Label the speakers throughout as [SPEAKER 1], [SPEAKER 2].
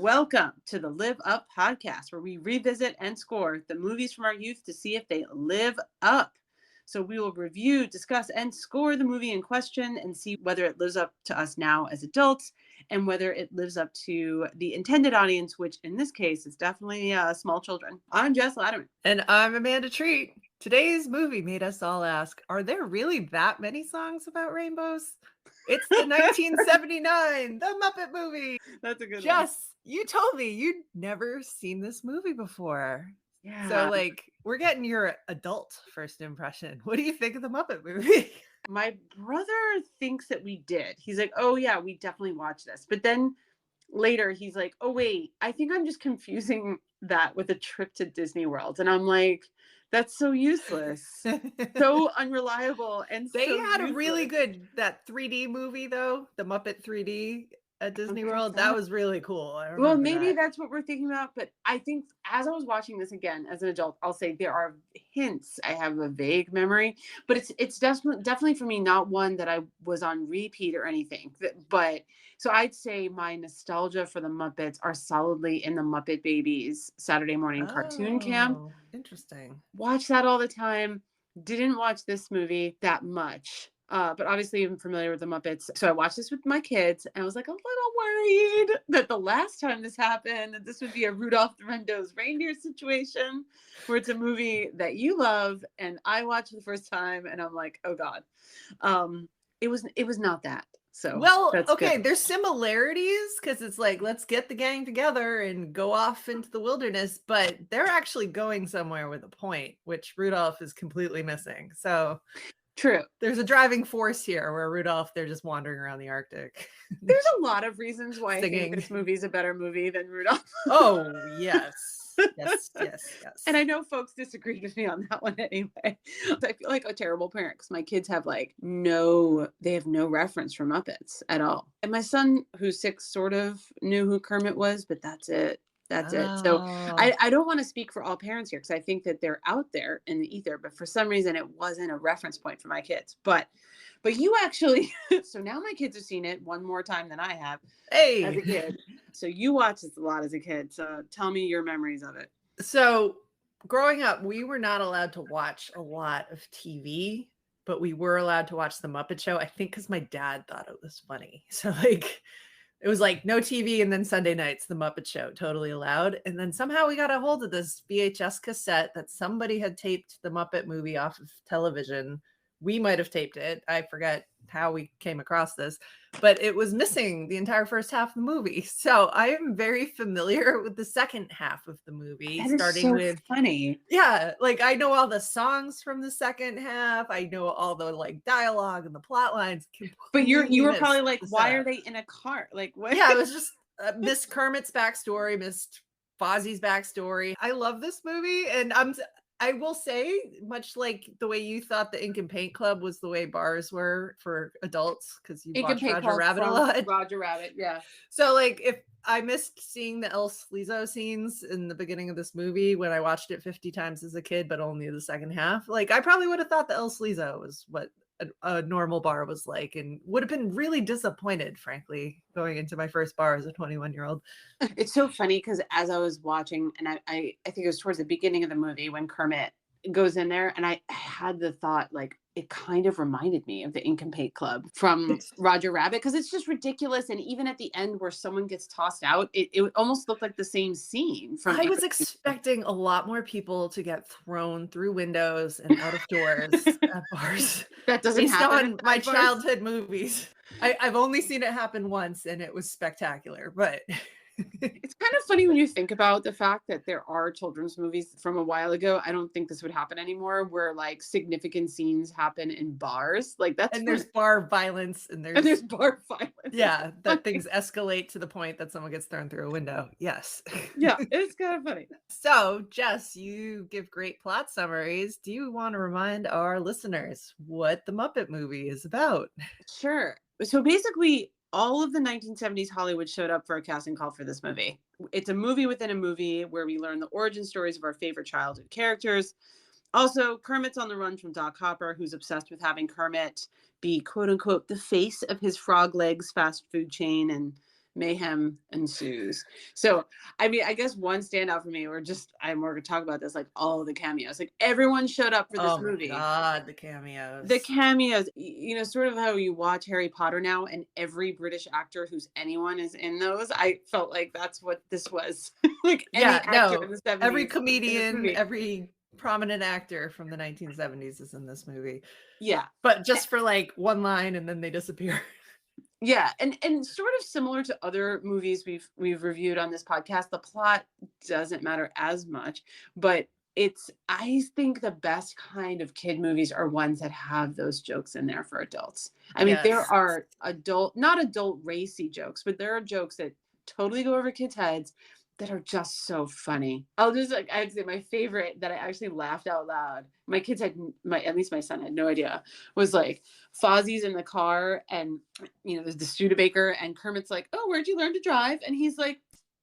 [SPEAKER 1] Welcome to the Live Up podcast, where we revisit and score the movies from our youth to see if they live up. So we will review, discuss, and score the movie in question and see whether it lives up to us now as adults and whether it lives up to the intended audience, which in this case is definitely small children. I'm Jess Latterman.
[SPEAKER 2] And I'm Amanda Treat. Today's movie made us all ask, are there really that many songs about rainbows? It's the 1979, the Muppet Movie.
[SPEAKER 1] That's a good one.
[SPEAKER 2] Jess, you told me you'd never seen this movie before.
[SPEAKER 1] Yeah.
[SPEAKER 2] So, we're getting your adult first impression. What do you think of the Muppet Movie?
[SPEAKER 1] My brother thinks that we did. He's like, oh yeah, we definitely watched this. But then later he's like, oh wait, I think I'm just confusing that with a trip to Disney World. And I'm like, that's so useless. So unreliable. And
[SPEAKER 2] they
[SPEAKER 1] so
[SPEAKER 2] had
[SPEAKER 1] useless.
[SPEAKER 2] a really good, that 3D movie though, the Muppet 3D at Disney World. That was really cool.
[SPEAKER 1] Well, maybe that's what we're thinking about. But I think as I was watching this again as an adult, I'll say there are hints. I have a vague memory, but it's definitely for me not one that I was on repeat or anything. But so I'd say my nostalgia for the Muppets are solidly in the Muppet Babies Saturday morning cartoon camp.
[SPEAKER 2] Interesting.
[SPEAKER 1] Watch that all the time. Didn't watch this movie that much. But obviously I'm familiar with the Muppets. So I watched this with my kids and I was like a little worried that the last time this happened, that this would be a Rudolph the Red-Nosed Reindeer situation where it's a movie that you love and I watched the first time and I'm like, oh God. It was not that. So
[SPEAKER 2] okay, there's similarities because it's like, let's get the gang together and go off into the wilderness, but they're actually going somewhere with a point, which Rudolph is completely missing. So
[SPEAKER 1] true.
[SPEAKER 2] There's a driving force here where Rudolph, they're just wandering around the Arctic.
[SPEAKER 1] There's a lot of reasons why I think this movie's a better movie than Rudolph.
[SPEAKER 2] Oh, yes. Yes.
[SPEAKER 1] And I know folks disagreed with me on that one anyway. I feel like a terrible parent because my kids have they have no reference for Muppets at all. And my son, who's 6, sort of knew who Kermit was, but that's it. That's it. So I don't want to speak for all parents here because I think that they're out there in the ether, but for some reason it wasn't a reference point for my kids. But you actually, so now my kids have seen it one more time than I have as a kid. So you watched this a lot as a kid. So tell me your memories of it.
[SPEAKER 2] So growing up, we were not allowed to watch a lot of TV, but we were allowed to watch the Muppet Show. I think because my dad thought it was funny. So it was no TV and then Sunday nights, the Muppet Show, totally allowed. And then somehow we got a hold of this VHS cassette that somebody had taped the Muppet Movie off of television. We might have taped it. I forget how we came across this, but it was missing the entire first half of the movie. So I am very familiar with the second half of the movie,
[SPEAKER 1] starting with funny.
[SPEAKER 2] Yeah, I know all the songs from the second half. I know all the dialogue and the plot lines.
[SPEAKER 1] But you were probably like, why are they in a car? What?
[SPEAKER 2] Yeah, it was just Miss Kermit's backstory, Miss Fozzie's backstory. I love this movie, and I will say, much like the way you thought the Ink and Paint Club was the way bars were for adults, because you watched Roger Rabbit a lot.
[SPEAKER 1] Roger Rabbit, yeah.
[SPEAKER 2] So, if I missed seeing the El Sleazo scenes in the beginning of this movie when I watched it 50 times as a kid, but only the second half, I probably would have thought the El Sleazo was what a normal bar was like, and would have been really disappointed, frankly, going into my first bar as a 21-year-old.
[SPEAKER 1] It's so funny because as I was watching, and I think it was towards the beginning of the movie when Kermit goes in there, and I had the thought, it kind of reminded me of the Ink and Paint Club from Roger Rabbit, because it's just ridiculous. And even at the end where someone gets tossed out, it almost looked like the same scene.
[SPEAKER 2] I was expecting a lot more people to get thrown through windows and out of doors at bars.
[SPEAKER 1] That doesn't happen
[SPEAKER 2] on my childhood movies. I've only seen it happen once, and it was spectacular, but...
[SPEAKER 1] It's kind of funny when you think about the fact that there are children's movies from a while ago. I don't think this would happen anymore, where significant scenes happen in bars.
[SPEAKER 2] There's bar violence, and
[SPEAKER 1] there's bar violence.
[SPEAKER 2] Yeah, that things escalate to the point that someone gets thrown through a window. Yes.
[SPEAKER 1] Yeah, it's kind of funny.
[SPEAKER 2] So, Jess, you give great plot summaries. Do you want to remind our listeners what the Muppet Movie is about?
[SPEAKER 1] Sure. So basically, all of the 1970s Hollywood showed up for a casting call for this movie. It's a movie within a movie where we learn the origin stories of our favorite childhood characters. Also, Kermit's on the run from Doc Hopper, who's obsessed with having Kermit be, quote unquote, the face of his Frog Legs fast food chain and mayhem ensues. So, I mean, I guess one standout for me, or just I'm more gonna talk about this, like all of the cameos. Like everyone showed up for this
[SPEAKER 2] Oh my
[SPEAKER 1] movie.
[SPEAKER 2] God, the
[SPEAKER 1] The
[SPEAKER 2] cameos.
[SPEAKER 1] cameos, sort of how you watch Harry Potter now, and every British actor who's anyone is in those. I felt like that's what this was. Like any
[SPEAKER 2] Yeah,
[SPEAKER 1] actor in
[SPEAKER 2] no,
[SPEAKER 1] the
[SPEAKER 2] every
[SPEAKER 1] 70s in this
[SPEAKER 2] comedian,
[SPEAKER 1] movie.
[SPEAKER 2] every prominent actor from the 1970s is in this movie,
[SPEAKER 1] Yeah.
[SPEAKER 2] but just for like one line and then they disappear.
[SPEAKER 1] Yeah, and sort of similar to other movies we've reviewed on this podcast, the plot doesn't matter as much, but it's I think the best kind of kid movies are ones that have those jokes in there for adults. I mean, there
[SPEAKER 2] Yes.
[SPEAKER 1] are not adult racy jokes, but there are jokes that totally go over kids' heads that are just so funny. I'll just like I'd say my favorite that I actually laughed out loud. My kids had my at least my son had no idea was like Fozzie's in the car and there's the Studebaker and Kermit's like, "Oh, where'd you learn to drive?" And he's like,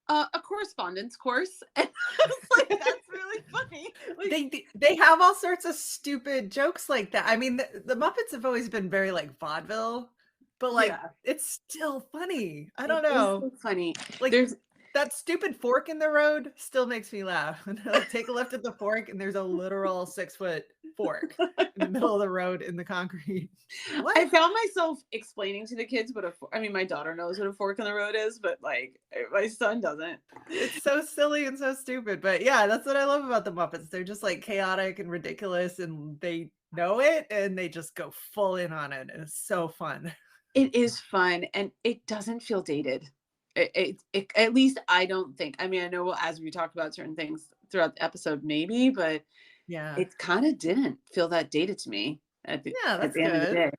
[SPEAKER 1] "A correspondence course." And I was like, "That's really funny." Like,
[SPEAKER 2] They have all sorts of stupid jokes like that. I mean, the Muppets have always been very like vaudeville, but like
[SPEAKER 1] yeah,
[SPEAKER 2] it's still funny. I
[SPEAKER 1] it
[SPEAKER 2] don't
[SPEAKER 1] is
[SPEAKER 2] know.
[SPEAKER 1] so funny.
[SPEAKER 2] Like
[SPEAKER 1] There's
[SPEAKER 2] that stupid fork in the road still makes me laugh. When they're like, take a left at the fork, and there's a literal 6-foot fork in the middle of the road in the concrete.
[SPEAKER 1] I
[SPEAKER 2] What?
[SPEAKER 1] found myself explaining to the kids I mean, my daughter knows what a fork in the road is, but like my son doesn't.
[SPEAKER 2] It's so silly and so stupid. But yeah, that's what I love about the Muppets. They're just like chaotic and ridiculous, and they know it and they just go full in on it. And it's so fun.
[SPEAKER 1] It is fun and it doesn't feel dated. At least I don't think. I mean, I know as we talked about certain things throughout the episode, maybe, but
[SPEAKER 2] Yeah.
[SPEAKER 1] it kind of didn't feel that dated to me
[SPEAKER 2] Yeah,
[SPEAKER 1] at
[SPEAKER 2] that's
[SPEAKER 1] the end of the
[SPEAKER 2] good.
[SPEAKER 1] day.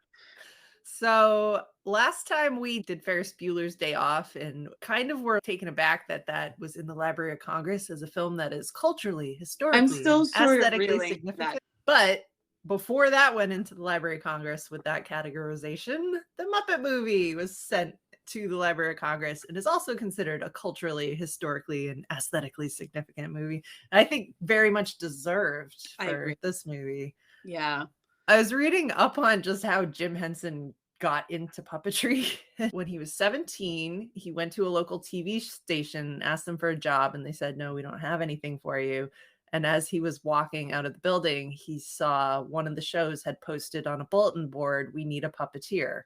[SPEAKER 2] So last time we did Ferris Bueller's Day Off and kind of were taken aback that that was in the Library of Congress as a film that is culturally,
[SPEAKER 1] I'm
[SPEAKER 2] historically,
[SPEAKER 1] still
[SPEAKER 2] and
[SPEAKER 1] sort of
[SPEAKER 2] aesthetically
[SPEAKER 1] reeling from that.
[SPEAKER 2] significant. But before that went into the Library of Congress with that categorization, the Muppet Movie was sent to the Library of Congress and is also considered a culturally, historically, and aesthetically significant movie. And I think very much deserved
[SPEAKER 1] I
[SPEAKER 2] for
[SPEAKER 1] agree.
[SPEAKER 2] this movie.
[SPEAKER 1] Yeah.
[SPEAKER 2] I was reading up on just how Jim Henson got into puppetry. When he was 17, he went to a local TV station, asked them for a job, and they said, "No, we don't have anything for you." And as he was walking out of the building, he saw one of the shows had posted on a bulletin board, "We need a puppeteer."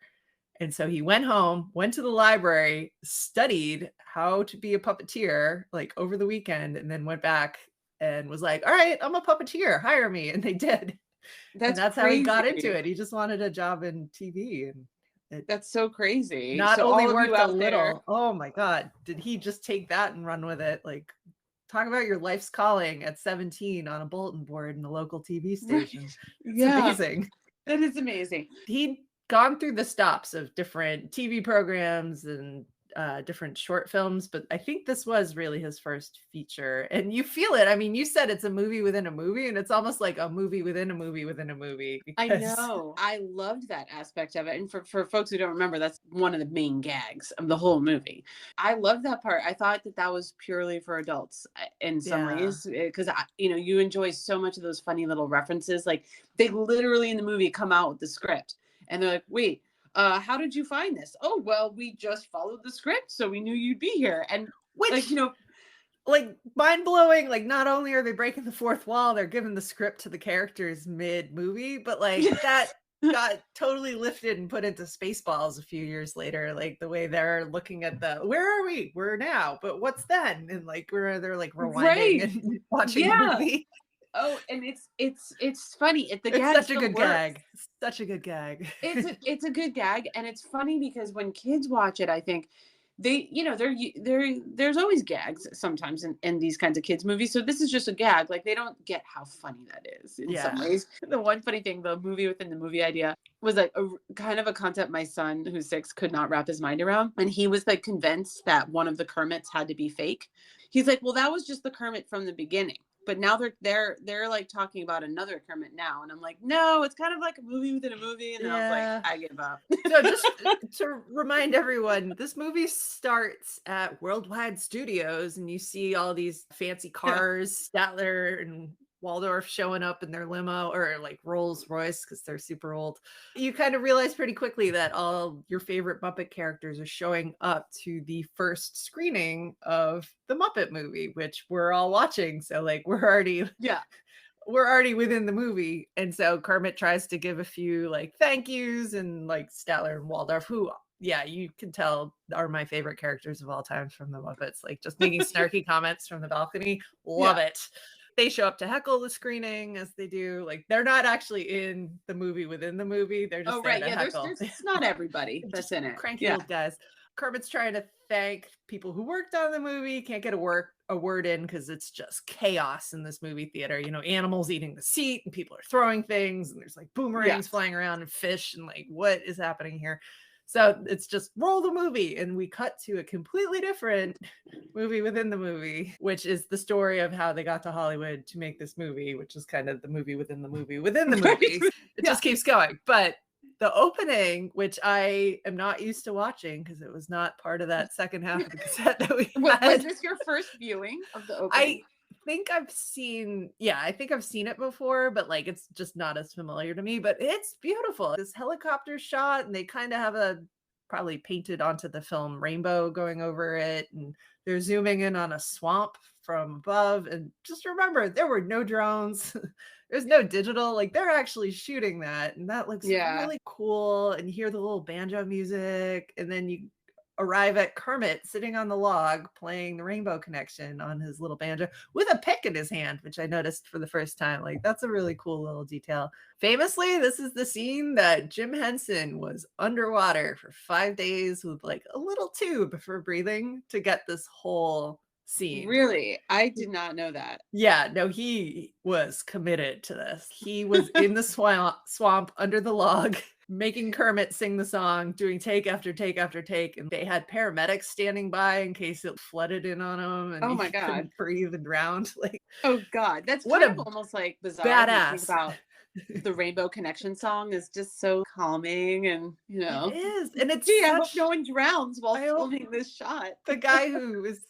[SPEAKER 2] And so he went home, went to the library, studied how to be a puppeteer like over the weekend, and then went back and was like, "All right, I'm a puppeteer, hire me." And they did. And
[SPEAKER 1] That's
[SPEAKER 2] that's how he got into
[SPEAKER 1] crazy.
[SPEAKER 2] it. He just wanted a job in TV, and it
[SPEAKER 1] That's so crazy.
[SPEAKER 2] not
[SPEAKER 1] So
[SPEAKER 2] only
[SPEAKER 1] all of you
[SPEAKER 2] worked a
[SPEAKER 1] out there,
[SPEAKER 2] little. Oh my god, did he just take that and run with it? Like, talk about your life's calling at 17 on a bulletin board in a local TV
[SPEAKER 1] right?
[SPEAKER 2] station. It's
[SPEAKER 1] Yeah,
[SPEAKER 2] amazing.
[SPEAKER 1] that is amazing.
[SPEAKER 2] He'd gone through the stops of different TV programs and different short films, but I think this was really his first feature. And you feel it. I mean, you said it's a movie within a movie, and it's almost like a movie within a movie within a movie
[SPEAKER 1] I
[SPEAKER 2] because
[SPEAKER 1] know. I loved that aspect of it. And for folks who don't remember, that's one of the main gags of the whole movie. I love that part. I thought that that was purely for adults in some
[SPEAKER 2] yeah.
[SPEAKER 1] ways because you enjoy so much of those funny little references. Like they literally in the movie come out with the script and they're like, "Wait, how did you find this?" "Oh, well, we just followed the script, so we knew you'd be here." And like,
[SPEAKER 2] Which, like, mind-blowing, like, not only are they breaking the fourth wall, they're giving the script to the characters mid-movie, but, like, that got totally lifted and put into Spaceballs a few years later, like, the way they're looking at the, "Where are we? We're now, but what's then?" And, like, where they're, like, rewinding
[SPEAKER 1] right.
[SPEAKER 2] and watching the
[SPEAKER 1] Yeah.
[SPEAKER 2] movie.
[SPEAKER 1] Oh, and it's funny. The
[SPEAKER 2] It's
[SPEAKER 1] gag
[SPEAKER 2] such a
[SPEAKER 1] still
[SPEAKER 2] good
[SPEAKER 1] works.
[SPEAKER 2] gag. It's such a good gag.
[SPEAKER 1] It's a good gag, and it's funny because when kids watch it, I think they, there's always gags sometimes in these kinds of kids movies. So this is just a gag. Like they don't get how funny that is in some
[SPEAKER 2] Yeah.
[SPEAKER 1] ways. The one funny thing, the movie within the movie idea was like kind of a concept my son who's 6 could not wrap his mind around, and he was like convinced that one of the Kermits had to be fake. He's like, well, that was just the Kermit from the beginning. But now they're like talking about another Kermit now, and I'm like, no, it's kind of like a movie within a movie. And then I was like,
[SPEAKER 2] Yeah.
[SPEAKER 1] I give up.
[SPEAKER 2] So just to remind everyone, this movie starts at Worldwide Studios, and you see all these fancy cars, Statler and Waldorf showing up in their limo or like Rolls Royce because they're super old, you kind of realize pretty quickly that all your favorite Muppet characters are showing up to the first screening of the Muppet movie, which we're all watching. So like
[SPEAKER 1] Yeah.
[SPEAKER 2] we're already within the movie. And so Kermit tries to give a few like thank yous, and like Statler and Waldorf, who, yeah, you can tell are my favorite characters of all time from the Muppets, like just making snarky comments from the balcony. Love
[SPEAKER 1] Yeah.
[SPEAKER 2] it. They show up to heckle the screening as they do. Like they're not actually in the movie within the movie. They're just
[SPEAKER 1] Oh,
[SPEAKER 2] there
[SPEAKER 1] right.
[SPEAKER 2] to
[SPEAKER 1] Yeah.
[SPEAKER 2] heckle.
[SPEAKER 1] It's not everybody that's
[SPEAKER 2] Just
[SPEAKER 1] in it.
[SPEAKER 2] cranky
[SPEAKER 1] Yeah.
[SPEAKER 2] old guys. Kermit's trying to thank people who worked on the movie. Can't get a word in because it's just chaos in this movie theater. You know, animals eating the seat and people are throwing things and there's like
[SPEAKER 1] Yeah.
[SPEAKER 2] boomerangs flying around and fish and like what is happening here? So it's just roll the movie, and we cut to a completely different movie within the movie, which is the story of how they got to Hollywood to make this movie, which is kind of the movie within the movie within the
[SPEAKER 1] Right.
[SPEAKER 2] movie. It
[SPEAKER 1] Yeah.
[SPEAKER 2] just keeps going. But the opening, which I am not used to watching because it was not part of that second half of the cassette that we
[SPEAKER 1] Was
[SPEAKER 2] had.
[SPEAKER 1] this your first viewing of the
[SPEAKER 2] I
[SPEAKER 1] opening?
[SPEAKER 2] think I've seen it before, but like it's just not as familiar to me. But it's beautiful. This helicopter shot, and they kind of have a probably painted onto the film rainbow going over it, and they're zooming in on a swamp from above. And just remember, there were no drones. There's no digital, like they're actually shooting that, and that looks
[SPEAKER 1] Yeah.
[SPEAKER 2] really cool. And you hear the little banjo music, and then you arrive at Kermit sitting on the log playing the Rainbow Connection on his little banjo with a pick in his hand, which I noticed for the first time. Like that's a really cool little detail. Famously, this is the scene that Jim Henson was underwater for 5 days with like a little tube for breathing to get this whole scene.
[SPEAKER 1] Really? I did not know that.
[SPEAKER 2] Yeah, no, he was committed to this. He was in the swamp under the log, making Kermit sing the song, doing take after take after take. And they had paramedics standing by in case it flooded in on him and
[SPEAKER 1] Oh
[SPEAKER 2] he
[SPEAKER 1] my God.
[SPEAKER 2] couldn't breathe and drowned. Like,
[SPEAKER 1] Oh God. That's
[SPEAKER 2] what
[SPEAKER 1] kind
[SPEAKER 2] a
[SPEAKER 1] of almost like bizarre when you think
[SPEAKER 2] badass.
[SPEAKER 1] about the Rainbow Connection song is just so calming, and you know.
[SPEAKER 2] It is. And it's
[SPEAKER 1] Gee, I hope
[SPEAKER 2] such
[SPEAKER 1] no one drowns while
[SPEAKER 2] I hope
[SPEAKER 1] filming this shot.
[SPEAKER 2] the guy who is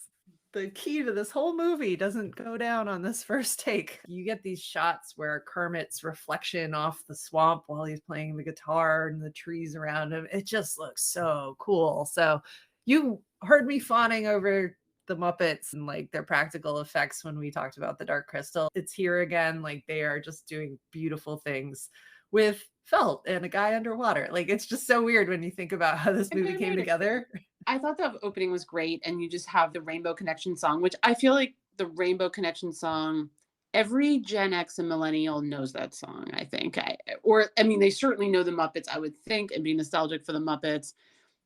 [SPEAKER 2] the key to this whole movie doesn't go down on this first take. You get these shots where Kermit's reflection off the swamp while he's playing the guitar and the trees around him. It just looks so cool. So you heard me fawning over the Muppets and like their practical effects when we talked about the Dark Crystal. It's here again. Like they are just doing beautiful things with felt and a guy underwater. Like it's just so weird when you think about how this movie came together.
[SPEAKER 1] I thought the opening was great, and you just have the Rainbow Connection song, which I feel like the Rainbow Connection song, every Gen X and millennial knows that song, I think. I mean, they certainly know the Muppets, I would think, and be nostalgic for the Muppets.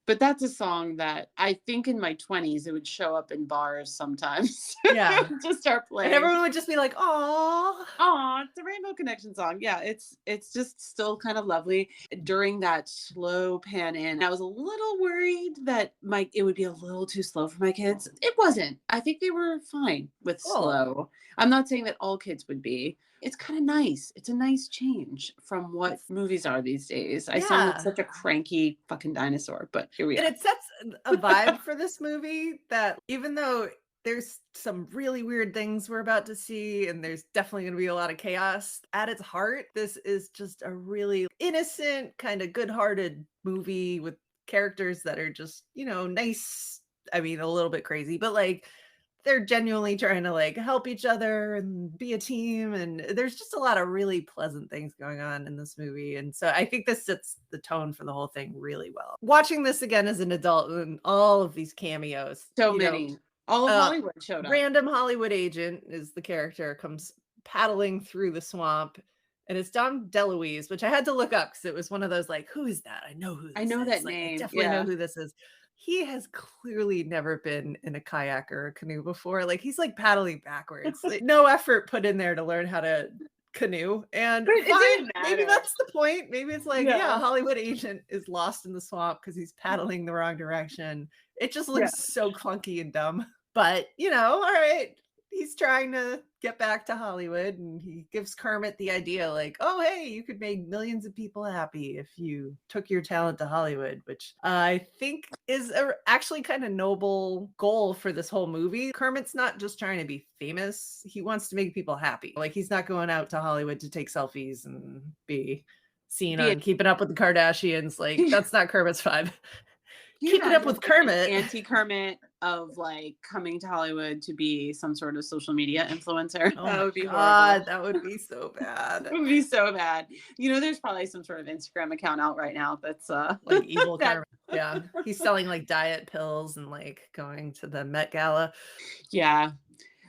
[SPEAKER 1] But that's a song that I think in my 20s, it would show up in bars sometimes.
[SPEAKER 2] Yeah.
[SPEAKER 1] Just start playing.
[SPEAKER 2] And everyone would just be like, "Aw,
[SPEAKER 1] oh, it's the Rainbow Connection song." Yeah, it's just still kind of lovely. During that slow pan in, I was a little worried that it would be a little too slow for my kids. It wasn't. I think they were fine with slow. I'm not saying that all kids would be. It's kind of nice. It's a nice change from what movies are these days. I sound like such a cranky fucking dinosaur, but here we are.
[SPEAKER 2] And it sets a vibe for this movie that even though there's some really weird things we're about to see, and there's definitely going to be a lot of chaos, at its heart, this is just a really innocent, kind of good-hearted movie with characters that are just, you know, nice. I mean, a little bit crazy, but like they're genuinely trying to like help each other and be a team. And there's just a lot of really pleasant things going on in this movie. And so I think this sets the tone for the whole thing really well. Watching this again as an adult and all of these cameos.
[SPEAKER 1] So many. All of Hollywood showed up.
[SPEAKER 2] Random Hollywood agent is the character, comes paddling through the swamp. And it's Dom DeLuise, which I had to look up because it was one of those like, who is that? I know who this
[SPEAKER 1] I know
[SPEAKER 2] is.
[SPEAKER 1] that
[SPEAKER 2] like,
[SPEAKER 1] name.
[SPEAKER 2] I definitely know who this is. He has clearly never been in a kayak or a canoe before. Like he's like paddling backwards. Like, no effort put in there to learn how to canoe. And fine, maybe that's the point. Maybe it's like, yeah, a Hollywood agent is lost in the swamp because he's paddling the wrong direction. It just looks so clunky and dumb. But, you know, all right, he's trying to get back to Hollywood, and he gives Kermit the idea like, oh, hey, you could make millions of people happy if you took your talent to Hollywood, which I think is actually kind of noble goal for this whole movie. Kermit's not just trying to be famous. He wants to make people happy. Like, he's not going out to Hollywood to take selfies and be seen on Keeping Up with the Kardashians. Like, that's not Kermit's vibe. Keeping Up with Kermit.
[SPEAKER 1] Anti-Kermit of like coming to Hollywood to be some sort of social media influencer.
[SPEAKER 2] Oh
[SPEAKER 1] that would be
[SPEAKER 2] God,
[SPEAKER 1] horrible.
[SPEAKER 2] that would be so bad.
[SPEAKER 1] It would be so bad. You know, there's probably some sort of Instagram account out right now that's
[SPEAKER 2] like evil Kermit. Yeah. He's selling like diet pills and like going to the Met Gala.
[SPEAKER 1] Yeah.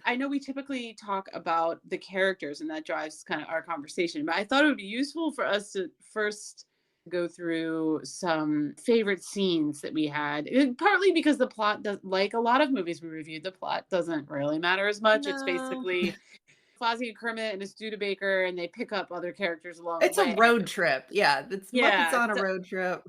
[SPEAKER 1] I know we typically talk about the characters and that drives kind of our conversation, but I thought it would be useful for us to first go through some favorite scenes that we had, partly because the plot does, like a lot of movies we reviewed, the plot doesn't really matter as much. It's basically Fozzie and Kermit and a Studebaker, and they pick up other characters along the way.
[SPEAKER 2] It's a road trip. Yeah, it's Muppets on a road trip.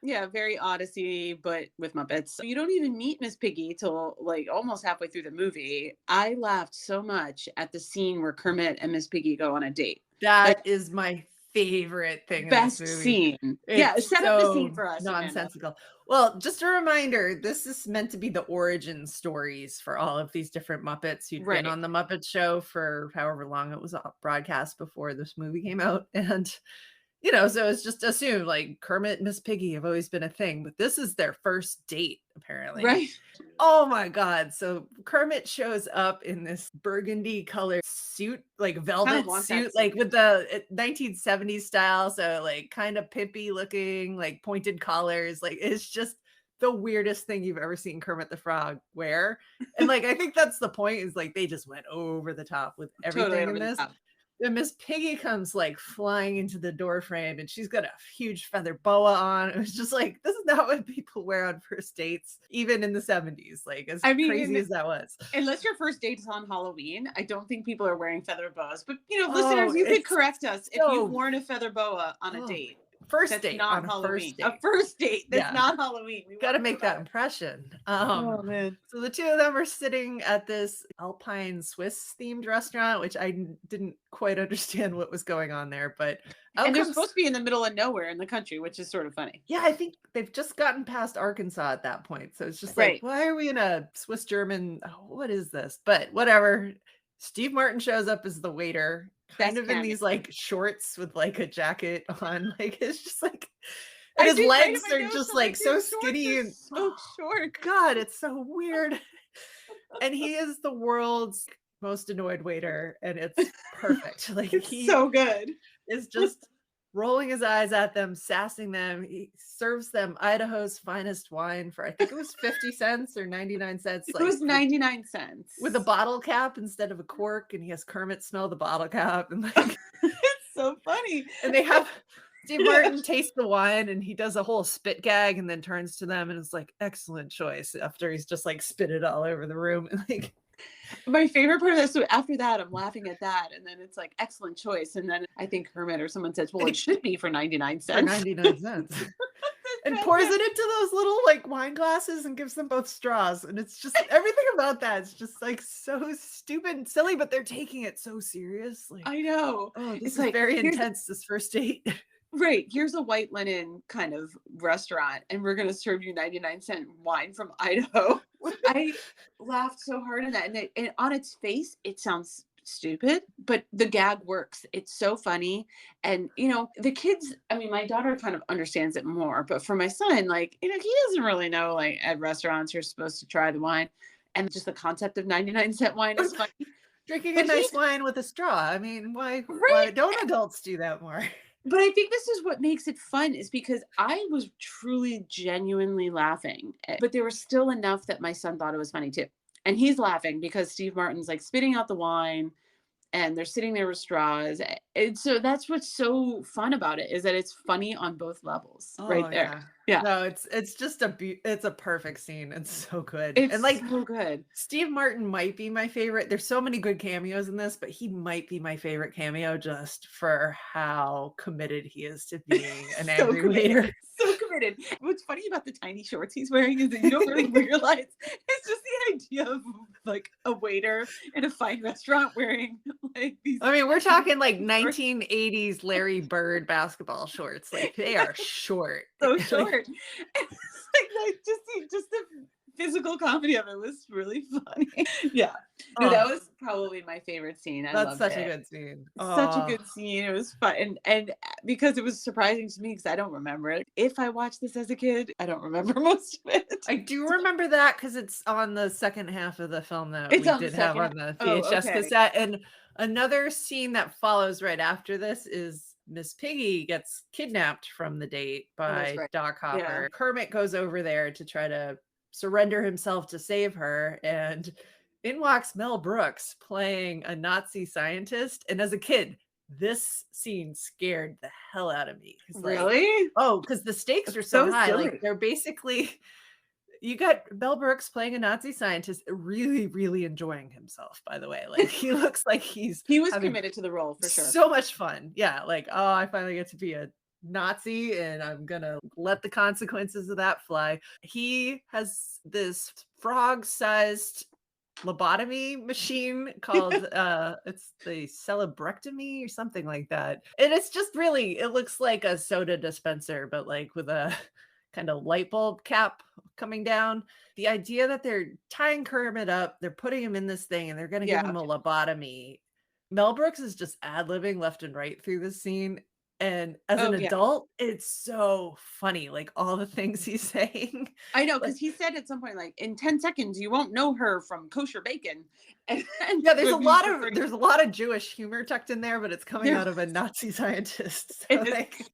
[SPEAKER 1] Yeah, very Odyssey, but with Muppets. You don't even meet Miss Piggy till like almost halfway through the movie. I laughed so much at the scene where Kermit and Miss Piggy go on a date.
[SPEAKER 2] That is my favorite thing.
[SPEAKER 1] Best
[SPEAKER 2] in this movie.
[SPEAKER 1] Scene. Yeah, set up the scene for us.
[SPEAKER 2] Nonsensical. Amanda. Well, just a reminder, this is meant to be the origin stories for all of these different Muppets who'd been on the Muppet Show for however long it was broadcast before this movie came out. And you know, so it's just assumed like Kermit and Miss Piggy have always been a thing, but this is their first date, apparently.
[SPEAKER 1] Right.
[SPEAKER 2] Oh my God. So Kermit shows up in this burgundy colored suit, like velvet suit, like with the 1970s style. So like kind of pimpy looking, like pointed collars. Like it's just the weirdest thing you've ever seen Kermit the Frog wear. And like, I think that's the point, is like they just went over the top with everything in this. And Miss Piggy comes like flying into the door frame, and she's got a huge feather boa on. It was just like, this is not what people wear on first dates, even in the 70s. Like, as crazy as that was.
[SPEAKER 1] Unless your first date is on Halloween, I don't think people are wearing feather boas. But you know, listeners, you could correct us if you've worn a feather boa on a date.
[SPEAKER 2] First date, not Halloween.
[SPEAKER 1] A first date that's not Halloween. We
[SPEAKER 2] got to make that impression. Oh man! So the two of them are sitting at this Alpine Swiss themed restaurant, which I didn't quite understand what was going on there, but
[SPEAKER 1] and they're supposed to be in the middle of nowhere in the country, which is sort of funny.
[SPEAKER 2] Yeah, I think they've just gotten past Arkansas at that point, so it's just like, why are we in a Swiss German? Oh, what is this? But whatever. Steve Martin shows up as the waiter. Kind of in these like shorts with like a jacket on, like it's just like, and his legs are just like so skinny and
[SPEAKER 1] so short.
[SPEAKER 2] God, it's so weird. And he is the world's most annoyed waiter, and it's perfect. Like he's
[SPEAKER 1] so good.
[SPEAKER 2] Is just rolling his eyes at them, sassing them. He serves them Idaho's finest wine for, I think it was 50 cents or 99 cents.
[SPEAKER 1] It was 99 cents.
[SPEAKER 2] With a bottle cap instead of a cork, and he has Kermit smell the bottle cap. And like,
[SPEAKER 1] it's so funny.
[SPEAKER 2] And they have Steve Martin taste the wine, and he does a whole spit gag and then turns to them and is like, excellent choice, after he's just like spit it all over the room. And like,
[SPEAKER 1] my favorite part of this, so after that, I'm laughing at that, and then it's like, excellent choice, and then I think Kermit or someone says, well, it should be for 99 cents.
[SPEAKER 2] For 99 cents. And pours it into those little like wine glasses and gives them both straws. And it's just, everything about that is just like so stupid and silly, but they're taking it so seriously.
[SPEAKER 1] I know.
[SPEAKER 2] Oh, this is like very intense, this first date.
[SPEAKER 1] Right. Here's a white linen kind of restaurant, and we're going to serve you 99-cent wine from Idaho. I laughed so hard at that. And on its face, it sounds stupid, but the gag works. It's so funny. And, you know, the kids, I mean, my daughter kind of understands it more, but for my son, like, you know, he doesn't really know, like, at restaurants, you're supposed to try the wine. And just the concept of 99-cent wine is funny.
[SPEAKER 2] Drinking a nice wine with a straw. I mean, why don't adults do that more?
[SPEAKER 1] But I think this is what makes it fun, is because I was truly, genuinely laughing, but there was still enough that my son thought it was funny too. And he's laughing because Steve Martin's like spitting out the wine, and they're sitting there with straws. And so that's what's so fun about it, is that it's funny on both levels right there. Yeah.
[SPEAKER 2] No, it's just it's a perfect scene. It's so good.
[SPEAKER 1] It's
[SPEAKER 2] and like
[SPEAKER 1] so good.
[SPEAKER 2] Steve Martin might be my favorite. There's so many good cameos in this, but he might be my favorite cameo just for how committed he is to being an angry waiter.
[SPEAKER 1] So committed. excited. What's funny about the tiny shorts he's wearing is that you don't really realize it's just the idea of like a waiter in a fine restaurant wearing like these.
[SPEAKER 2] I mean, we're talking like
[SPEAKER 1] shorts.
[SPEAKER 2] 1980s Larry Bird basketball shorts. Like they are short.
[SPEAKER 1] So
[SPEAKER 2] Like,
[SPEAKER 1] short. And it's like just the physical comedy of it was really funny. Yeah. No, that
[SPEAKER 2] oh,
[SPEAKER 1] was probably my favorite scene. I
[SPEAKER 2] that's
[SPEAKER 1] loved
[SPEAKER 2] such a
[SPEAKER 1] it.
[SPEAKER 2] good scene.
[SPEAKER 1] Such a
[SPEAKER 2] Oh,
[SPEAKER 1] good scene. It was fun. And because it was surprising to me because I don't remember it. If I watched this as a kid, I don't remember most of it.
[SPEAKER 2] I do remember that because it's on the second half of the film that
[SPEAKER 1] It's
[SPEAKER 2] we
[SPEAKER 1] on the
[SPEAKER 2] did have
[SPEAKER 1] second.
[SPEAKER 2] on the
[SPEAKER 1] Oh,
[SPEAKER 2] VHS
[SPEAKER 1] okay.
[SPEAKER 2] cassette. And another scene that follows right after this is Miss Piggy gets kidnapped from the date
[SPEAKER 1] Oh, that's
[SPEAKER 2] by
[SPEAKER 1] right.
[SPEAKER 2] Doc
[SPEAKER 1] Yeah.
[SPEAKER 2] Hopper. Kermit goes over there to try to surrender himself to save her. And in walks Mel Brooks playing a Nazi scientist. And as a kid, this scene scared the hell out of me. Because like,
[SPEAKER 1] Really?
[SPEAKER 2] oh, because the stakes are so
[SPEAKER 1] So
[SPEAKER 2] high. Like
[SPEAKER 1] silly.
[SPEAKER 2] they're basically you got Mel Brooks playing a Nazi scientist, really, really enjoying himself, by the way. Like he looks like he's
[SPEAKER 1] He was
[SPEAKER 2] having
[SPEAKER 1] committed to the role for sure.
[SPEAKER 2] so much fun. Yeah, like, oh, I finally get to be a Nazi and I'm gonna let the consequences of that fly. He has this frog-sized lobotomy machine called it's the celebrectomy or something like that. And it's just really it looks like a soda dispenser, but like with a kind of light bulb cap coming down. The idea that they're tying Kermit up, they're putting him in this thing and they're gonna give
[SPEAKER 1] Yeah.
[SPEAKER 2] him a lobotomy. Mel Brooks is just ad-libbing left and right through this scene. And as an
[SPEAKER 1] Oh yeah.
[SPEAKER 2] adult, it's so funny, like all the things he's saying.
[SPEAKER 1] I know
[SPEAKER 2] Like
[SPEAKER 1] because he said at some point, like, in 10 seconds, you won't know her from kosher bacon. And
[SPEAKER 2] yeah,
[SPEAKER 1] when he's referring
[SPEAKER 2] there's a lot of Jewish humor tucked in there, but it's coming
[SPEAKER 1] there
[SPEAKER 2] out of a Nazi scientist.
[SPEAKER 1] it
[SPEAKER 2] So
[SPEAKER 1] is.
[SPEAKER 2] like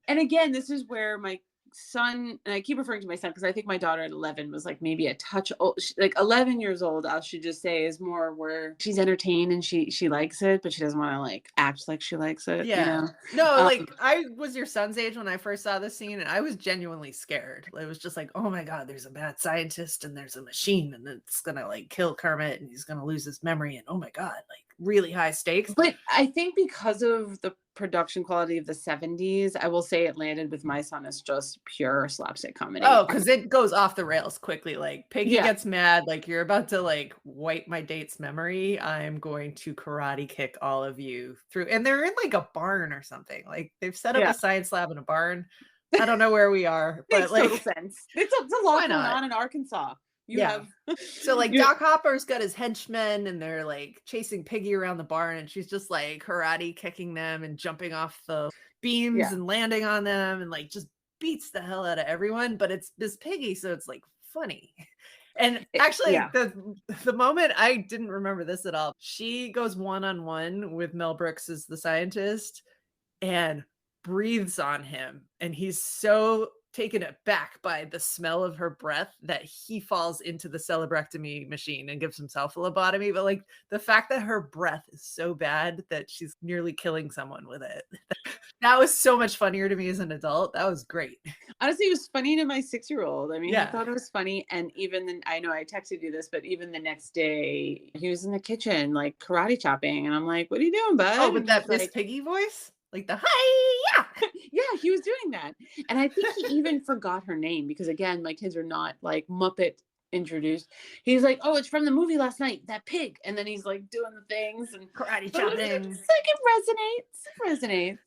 [SPEAKER 1] And again, this is where my son, and I keep referring to my son because I think my daughter at 11 was like maybe a touch old, like 11 years old, I should just say, is more where she's entertained and she likes it, but she doesn't want to like act like she likes it, you
[SPEAKER 2] yeah.
[SPEAKER 1] know?
[SPEAKER 2] No,
[SPEAKER 1] Um,
[SPEAKER 2] like I was your son's age when I first saw this scene and I was genuinely scared. It was just like, "Oh my god, there's a mad scientist and there's a machine and it's going to like kill Kermit and he's going to lose his memory and oh my god, like really high stakes."
[SPEAKER 1] but I think because of the production quality of the 70s, I will say it landed with my son as just pure slapstick comedy.
[SPEAKER 2] Oh, because it goes off the rails quickly. Like Piggy
[SPEAKER 1] Yeah.
[SPEAKER 2] gets mad, like you're about to like wipe my date's memory. I'm going to karate kick all of you through. And they're in like a barn or something. Like they've set up
[SPEAKER 1] Yeah.
[SPEAKER 2] a science lab in a barn. I don't know where we are, but
[SPEAKER 1] Makes total
[SPEAKER 2] like,
[SPEAKER 1] sense. It's a lot
[SPEAKER 2] why
[SPEAKER 1] going
[SPEAKER 2] not?
[SPEAKER 1] on in Arkansas. You
[SPEAKER 2] Yeah.
[SPEAKER 1] have
[SPEAKER 2] So like
[SPEAKER 1] you
[SPEAKER 2] Doc Hopper's got his henchmen and they're like chasing Piggy around the barn and she's just like karate kicking them and jumping off the beams
[SPEAKER 1] yeah.
[SPEAKER 2] and landing on them and like just beats the hell out of everyone, but it's Miss Piggy, so it's like funny. And actually
[SPEAKER 1] Yeah.
[SPEAKER 2] the moment I didn't remember this at all. She goes one-on-one with Mel Brooks as the scientist and breathes on him. And he's so taken aback by the smell of her breath that he falls into the celebrectomy machine and gives himself a lobotomy. But like the fact that her breath is so bad that she's nearly killing someone with it. That was so much funnier to me as an adult. That was great.
[SPEAKER 1] Honestly, it was funny to my 6-year-old. I mean, he
[SPEAKER 2] Yeah.
[SPEAKER 1] thought it was funny. And even then, I know I texted you this, but even the next day, he was in the kitchen, like karate chopping. And I'm like, what are you doing,
[SPEAKER 2] Oh,
[SPEAKER 1] bud?
[SPEAKER 2] with
[SPEAKER 1] And he's
[SPEAKER 2] that Miss
[SPEAKER 1] like,
[SPEAKER 2] Piggy voice? Like the hi
[SPEAKER 1] yeah, he was doing that. And I think he even forgot her name because, again, my kids are not like Muppet introduced. He's like, oh, it's from the movie last night, that pig. And then he's like doing the things. And
[SPEAKER 2] karate
[SPEAKER 1] but it's
[SPEAKER 2] chopping.
[SPEAKER 1] like it resonates.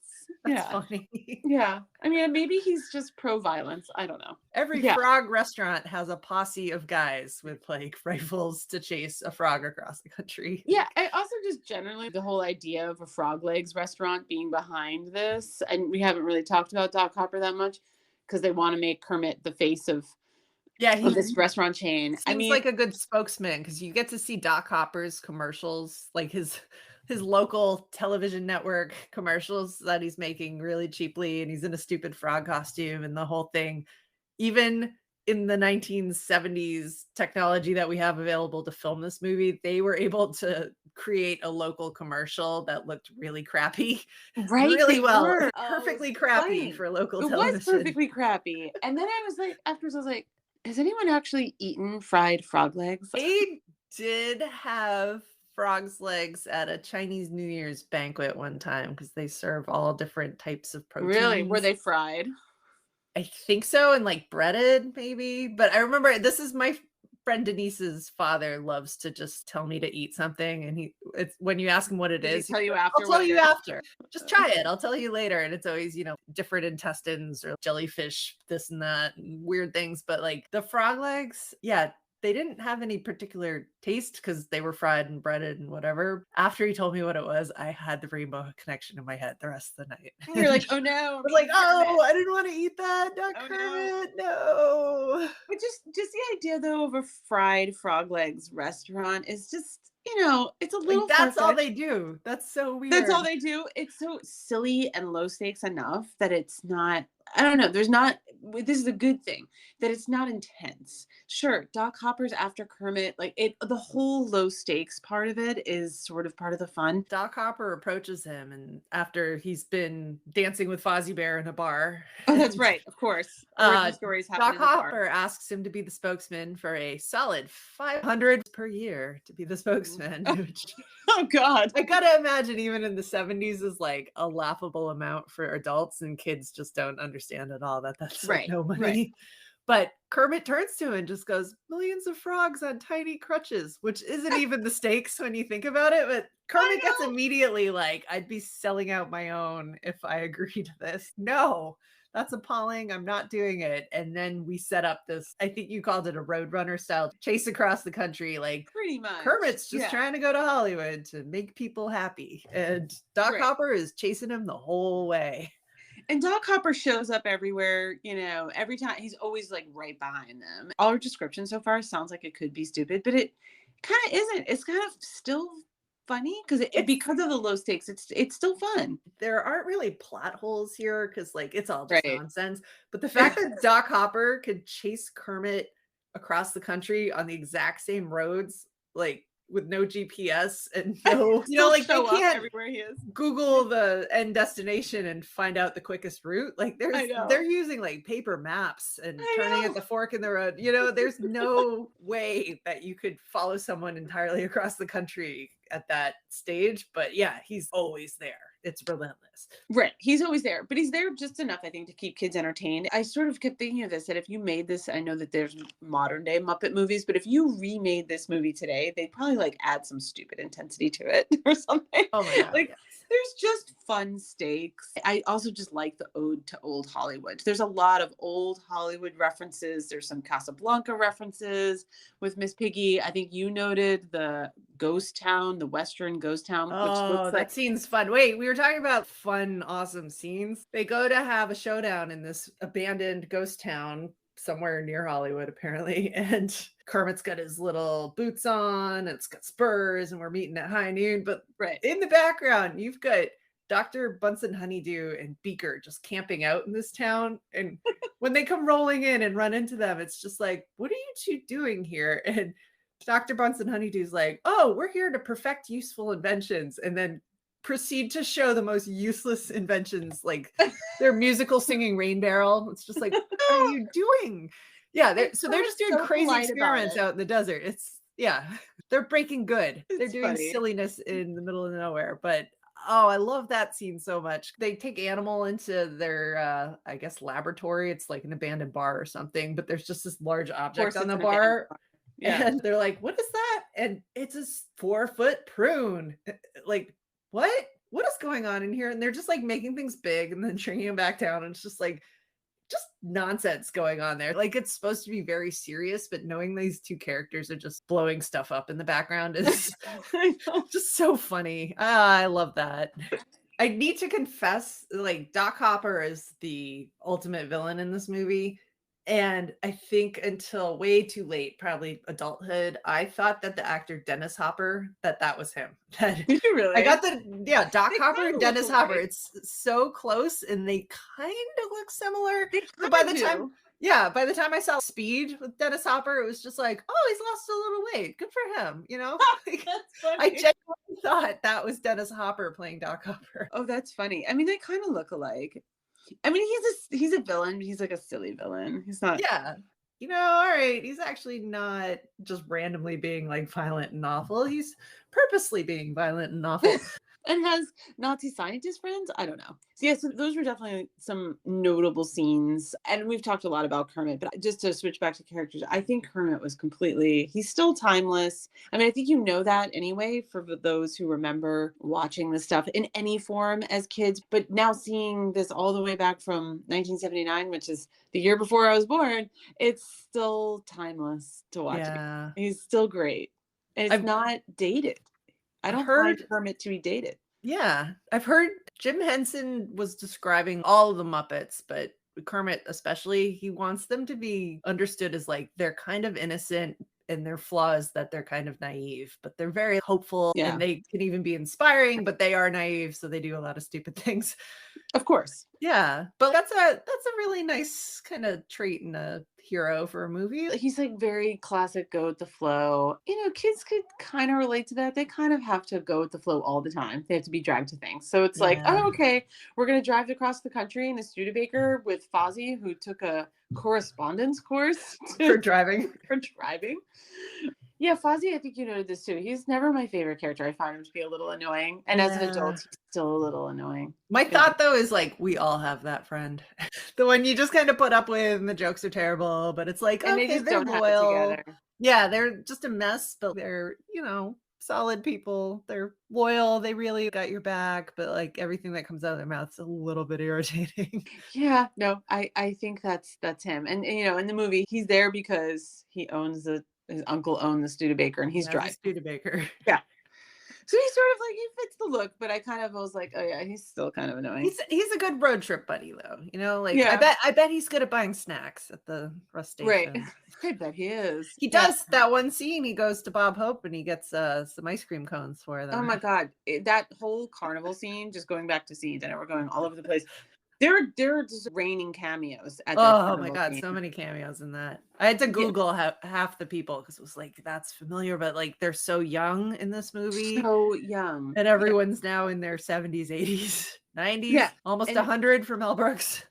[SPEAKER 2] That's
[SPEAKER 1] Yeah.
[SPEAKER 2] funny.
[SPEAKER 1] Yeah. I mean, maybe he's just pro violence. I don't know.
[SPEAKER 2] Every
[SPEAKER 1] Yeah.
[SPEAKER 2] frog restaurant has a posse of guys with like rifles to chase a frog across the country.
[SPEAKER 1] Yeah. I also just generally the whole idea of a Frog Legs restaurant being behind this. And we haven't really talked about Doc Hopper that much because they want to make Kermit the face of
[SPEAKER 2] Yeah, he
[SPEAKER 1] this restaurant chain. I
[SPEAKER 2] seems
[SPEAKER 1] mean,
[SPEAKER 2] like a good spokesman because you get to see Doc Hopper's commercials, like his local television network commercials that he's making really cheaply, and he's in a stupid frog costume and the whole thing. Even in the 1970s technology that we have available to film this movie, they were able to create a local commercial that looked really crappy,
[SPEAKER 1] right?
[SPEAKER 2] really
[SPEAKER 1] They
[SPEAKER 2] well,
[SPEAKER 1] were. Oh, it was
[SPEAKER 2] perfectly crappy
[SPEAKER 1] funny.
[SPEAKER 2] for local
[SPEAKER 1] It was
[SPEAKER 2] television.
[SPEAKER 1] perfectly crappy. And then I was like, afterwards, I was like, has anyone actually eaten fried frog legs?
[SPEAKER 2] They did have frog's legs at a Chinese New Year's banquet one time because they serve all different types of
[SPEAKER 1] Really? Were
[SPEAKER 2] proteins.
[SPEAKER 1] they fried?
[SPEAKER 2] I think so, and like breaded maybe. But I remember this is my friend Denise's father loves to just tell me to eat something, and it's when you ask him what it
[SPEAKER 1] Does he
[SPEAKER 2] is, he's
[SPEAKER 1] tell you
[SPEAKER 2] like, I'll
[SPEAKER 1] after what
[SPEAKER 2] tell
[SPEAKER 1] it
[SPEAKER 2] you
[SPEAKER 1] is?
[SPEAKER 2] after. Just try it. I'll tell you later. And it's always, different intestines or jellyfish, this and that, and weird things. But like the frog legs, yeah, they didn't have any particular taste because they were fried and breaded and whatever. After he told me what it was, I had the Rainbow Connection in my head the rest of the night.
[SPEAKER 1] And you're
[SPEAKER 2] I
[SPEAKER 1] like, oh no, I'm
[SPEAKER 2] was like,
[SPEAKER 1] eating
[SPEAKER 2] oh,
[SPEAKER 1] Kermit.
[SPEAKER 2] I didn't want to eat that. Not
[SPEAKER 1] Oh no.
[SPEAKER 2] Kermit. No.
[SPEAKER 1] But just the idea though of a fried frog legs restaurant is just, it's a
[SPEAKER 2] Like
[SPEAKER 1] little
[SPEAKER 2] that's all
[SPEAKER 1] far-fetched.
[SPEAKER 2] they do. That's so
[SPEAKER 1] That's all
[SPEAKER 2] weird.
[SPEAKER 1] they do. It's so silly and low stakes enough that it's not, I don't know, there's not, this is a good thing that it's not intense. Sure, Doc Hopper's after Kermit, like the whole low stakes part of it is sort of part of the fun.
[SPEAKER 2] Doc Hopper approaches him, and after he's been dancing with Fozzie Bear in a bar,
[SPEAKER 1] Oh, that's
[SPEAKER 2] and
[SPEAKER 1] right, of course.
[SPEAKER 2] uh,
[SPEAKER 1] Origin stories happen
[SPEAKER 2] Doc
[SPEAKER 1] in the bar.
[SPEAKER 2] Hopper asks him to be the spokesman for a solid 500 per year to be the
[SPEAKER 1] Mhm.
[SPEAKER 2] spokesman,
[SPEAKER 1] Oh,
[SPEAKER 2] which
[SPEAKER 1] oh God.
[SPEAKER 2] I gotta imagine even in the 70s is like a laughable amount for adults, and kids just don't understand at all that that's like
[SPEAKER 1] Right,
[SPEAKER 2] no
[SPEAKER 1] right.
[SPEAKER 2] money. But Kermit turns to him and just goes, millions of frogs on tiny crutches, which isn't even the stakes when you think about it. But
[SPEAKER 1] I
[SPEAKER 2] Kermit gets
[SPEAKER 1] know.
[SPEAKER 2] immediately like, I'd be selling out my own if I agree to this. No, that's appalling. I'm not doing it. And then we set up this, I think you called it a Roadrunner style chase across the country. Like
[SPEAKER 1] Pretty much.
[SPEAKER 2] Kermit's just
[SPEAKER 1] Yeah.
[SPEAKER 2] trying to go to Hollywood to make people happy. And Doc
[SPEAKER 1] Right.
[SPEAKER 2] Hopper is chasing him the whole way.
[SPEAKER 1] And Doc Hopper shows up everywhere, every time he's always like right behind them. All our description so far sounds like it could be stupid, but it kind of isn't. It's kind of still funny because
[SPEAKER 2] It's
[SPEAKER 1] because of the low stakes, it's still fun.
[SPEAKER 2] there aren't really plot holes here because like it's all just
[SPEAKER 1] Right.
[SPEAKER 2] nonsense. But the fact that Doc Hopper could chase Kermit across the country on the exact same roads, like with no GPS and no,
[SPEAKER 1] Still
[SPEAKER 2] like they
[SPEAKER 1] show up
[SPEAKER 2] can't
[SPEAKER 1] everywhere he is.
[SPEAKER 2] Google the end destination and find out the quickest route. Like
[SPEAKER 1] I
[SPEAKER 2] they're
[SPEAKER 1] know.
[SPEAKER 2] using like paper maps and turning
[SPEAKER 1] I
[SPEAKER 2] at
[SPEAKER 1] know.
[SPEAKER 2] the fork in the road. There's no way that you could follow someone entirely across the country at that stage. But yeah, he's always there. It's relentless.
[SPEAKER 1] Right. He's always there, but he's there just enough, I think, to keep kids entertained. I sort of kept thinking of this that if you made this, I know that there's modern day Muppet movies, but if you remade this movie today, they'd probably like add some stupid intensity to it or something.
[SPEAKER 2] Oh my God.
[SPEAKER 1] Like
[SPEAKER 2] Yes.
[SPEAKER 1] there's just fun stakes. I also just like the ode to old Hollywood. There's a lot of old Hollywood references. There's some Casablanca references with Miss Piggy. I think you noted the ghost town, the Western ghost town, which
[SPEAKER 2] Oh,
[SPEAKER 1] looks like
[SPEAKER 2] that scene's fun. Wait, we were talking about fun, awesome scenes. They go to have a showdown in this abandoned ghost town somewhere near Hollywood, apparently. And Kermit's got his little boots on, and it's got spurs, and we're meeting at high noon. But
[SPEAKER 1] right.
[SPEAKER 2] in the background, you've got Dr. Bunsen Honeydew and Beaker just camping out in this town. And when they come rolling in and run into them, it's just like, what are you two doing here? And Dr. Bunsen Honeydew's like, oh, we're here to perfect useful inventions, and then proceed to show the most useless inventions, like their musical singing rain barrel. It's just like, what are you doing? Yeah, they're just doing
[SPEAKER 1] so
[SPEAKER 2] crazy
[SPEAKER 1] polite about
[SPEAKER 2] experiments
[SPEAKER 1] it.
[SPEAKER 2] out in the desert. They're breaking good. They're
[SPEAKER 1] It's
[SPEAKER 2] doing
[SPEAKER 1] funny.
[SPEAKER 2] silliness in the middle of nowhere, but oh, I love that scene so much. They take Animal into their I guess laboratory. It's like an abandoned bar or something, but there's just this large
[SPEAKER 1] Of
[SPEAKER 2] object
[SPEAKER 1] course,
[SPEAKER 2] on
[SPEAKER 1] it's
[SPEAKER 2] the
[SPEAKER 1] an abandoned
[SPEAKER 2] bar.
[SPEAKER 1] bar. Yeah.
[SPEAKER 2] And they're like, what is that? And it's a 4-foot prune. Like, what? What is going on in here? And they're just like making things big and then shrinking them back down. And it's just like, just nonsense going on there. Like, it's supposed to be very serious, but knowing these two characters are just blowing stuff up in the background is
[SPEAKER 1] I know.
[SPEAKER 2] just so funny. I love that. I need to confess, like, Doc Hopper is the ultimate villain in this movie. And I think until way too late, probably adulthood, I thought that the actor Dennis Hopper, that was him. That
[SPEAKER 1] Did you
[SPEAKER 2] I
[SPEAKER 1] really?
[SPEAKER 2] got Doc
[SPEAKER 1] They
[SPEAKER 2] Hopper
[SPEAKER 1] kind
[SPEAKER 2] and
[SPEAKER 1] of look
[SPEAKER 2] Dennis Hopper.
[SPEAKER 1] alike.
[SPEAKER 2] It's so close and they kind of look similar.
[SPEAKER 1] They
[SPEAKER 2] So
[SPEAKER 1] kind of do.
[SPEAKER 2] by the time I saw Speed with Dennis Hopper, it was just like, oh, he's lost a little weight. Good for him, Like,
[SPEAKER 1] That's
[SPEAKER 2] I
[SPEAKER 1] funny.
[SPEAKER 2] genuinely thought that was Dennis Hopper playing Doc Hopper.
[SPEAKER 1] Oh, that's funny. I mean, they kind of look alike. I mean, he's a villain, but he's like a silly villain. He's not.
[SPEAKER 2] Yeah. All right, he's actually not just randomly being like violent and awful. He's purposely being violent and awful.
[SPEAKER 1] and has Nazi scientist friends. I don't know. So yeah, so those were definitely some notable scenes. And we've talked a lot about Kermit, but just to switch back to characters, I think Kermit was completely, he's still timeless. I mean, I think you know that anyway for those who remember watching this stuff in any form as kids, but now seeing this all the way back from 1979, which is the year before I was born, it's still timeless to watch again.
[SPEAKER 2] Yeah.
[SPEAKER 1] He's still great. And it's
[SPEAKER 2] I've
[SPEAKER 1] not dated. I don't find
[SPEAKER 2] heard
[SPEAKER 1] Kermit to be dated.
[SPEAKER 2] Yeah, I've heard Jim Henson was describing all of the Muppets, but Kermit especially, he wants them to be understood as like they're kind of innocent and their flaws that they're kind of naive, but they're very hopeful
[SPEAKER 1] Yeah,
[SPEAKER 2] and they can even be inspiring, but they are naive, so they do a lot of stupid things.
[SPEAKER 1] of course.
[SPEAKER 2] Yeah, but that's a really nice kind of trait in a hero for a movie.
[SPEAKER 1] He's like very classic go with the flow. You know, kids could kind of relate to that. They kind of have to go with the flow all the time. They have to be dragged to things. So it's like,
[SPEAKER 2] Yeah.
[SPEAKER 1] oh, okay, we're going to drive across the country in a Studebaker with Fozzie, who took a correspondence course
[SPEAKER 2] For driving.
[SPEAKER 1] for driving. Yeah, Fozzie, I think you noted this too. He's never my favorite character. I find him to be a little annoying. And as an
[SPEAKER 2] Yeah.
[SPEAKER 1] adult, he's still a little annoying.
[SPEAKER 2] My
[SPEAKER 1] Yeah.
[SPEAKER 2] thought though is like we all have that friend. The one you just kind of put up with and the jokes are terrible, but it's like,
[SPEAKER 1] And they
[SPEAKER 2] okay,
[SPEAKER 1] just
[SPEAKER 2] they're
[SPEAKER 1] don't have it
[SPEAKER 2] loyal.
[SPEAKER 1] together.
[SPEAKER 2] Yeah, they're just a mess, but they're, solid people. They're loyal. They really got your back, but like everything that comes out of their mouth's a little bit irritating.
[SPEAKER 1] Yeah, no, I think that's him. And you know, in the movie, he's there because he owns the his uncle owned the Studebaker and
[SPEAKER 2] He
[SPEAKER 1] he's
[SPEAKER 2] has a
[SPEAKER 1] driving.
[SPEAKER 2] Studebaker.
[SPEAKER 1] Yeah. So he's sort of like he fits the look, but I kind of was like, oh yeah, he's still kind of annoying.
[SPEAKER 2] He's a good road trip buddy though. Like
[SPEAKER 1] Yeah,
[SPEAKER 2] I bet he's good at buying snacks at the rest
[SPEAKER 1] right.
[SPEAKER 2] station.
[SPEAKER 1] I bet he is.
[SPEAKER 2] He
[SPEAKER 1] Yeah.
[SPEAKER 2] does that one scene. He goes to Bob Hope and he gets some ice cream cones for
[SPEAKER 1] Oh
[SPEAKER 2] them.
[SPEAKER 1] my God. That whole carnival scene, just going back to scenes, I know we're going all over the place. There are just raining cameos at that
[SPEAKER 2] Oh my
[SPEAKER 1] carnival
[SPEAKER 2] God,
[SPEAKER 1] scene.
[SPEAKER 2] so many cameos in that. I had to
[SPEAKER 1] Yeah,
[SPEAKER 2] Google half the people because it was like, that's familiar, but like they're so young in this movie.
[SPEAKER 1] so young.
[SPEAKER 2] And
[SPEAKER 1] Yeah.
[SPEAKER 2] everyone's now in their 70s, 80s, 90s,
[SPEAKER 1] Yeah.
[SPEAKER 2] almost
[SPEAKER 1] And
[SPEAKER 2] 100 for Mel Brooks.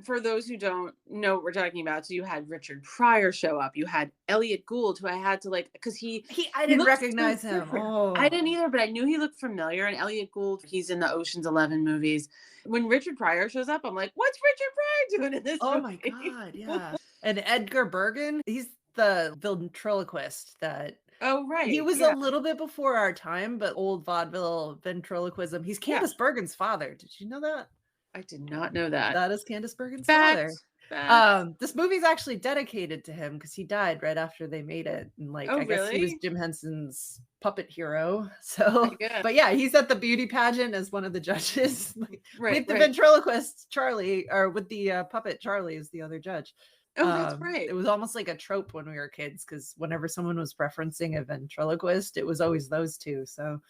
[SPEAKER 1] for those who don't know what we're talking about, so you had Richard Pryor show up. You had Elliot Gould, who I had to like because
[SPEAKER 2] I
[SPEAKER 1] he
[SPEAKER 2] didn't
[SPEAKER 1] looked so
[SPEAKER 2] recognize him.
[SPEAKER 1] different. I
[SPEAKER 2] Oh,
[SPEAKER 1] didn't either, but I knew he looked familiar. And Elliot Gould, he's in the Ocean's 11 movies. When Richard Pryor shows up, I'm like, what's Richard Pryor doing in this
[SPEAKER 2] oh my
[SPEAKER 1] movie?
[SPEAKER 2] God, yeah. And Edgar Bergen, he's the ventriloquist that
[SPEAKER 1] Oh,
[SPEAKER 2] he
[SPEAKER 1] right.
[SPEAKER 2] was a
[SPEAKER 1] Yeah.
[SPEAKER 2] little bit before our time, but old vaudeville ventriloquism. He's
[SPEAKER 1] Yeah.
[SPEAKER 2] Candice Bergen's father. Did you know that?
[SPEAKER 1] I did not know that.
[SPEAKER 2] That is Candice Bergen's
[SPEAKER 1] Fact.
[SPEAKER 2] father.
[SPEAKER 1] Fact.
[SPEAKER 2] This movie's actually dedicated to him because he died right after they made it. And like
[SPEAKER 1] Oh,
[SPEAKER 2] I guess he was
[SPEAKER 1] really?
[SPEAKER 2] Jim Henson's puppet hero.
[SPEAKER 1] I
[SPEAKER 2] So,
[SPEAKER 1] guess.
[SPEAKER 2] but yeah, he's at the beauty pageant as one of the judges. Like,
[SPEAKER 1] Right,
[SPEAKER 2] with the
[SPEAKER 1] right.
[SPEAKER 2] ventriloquist Charlie, or with the puppet Charlie is the other judge.
[SPEAKER 1] Oh, that's right.
[SPEAKER 2] It was almost like a trope when we were kids because whenever someone was referencing a ventriloquist, it was always those two. So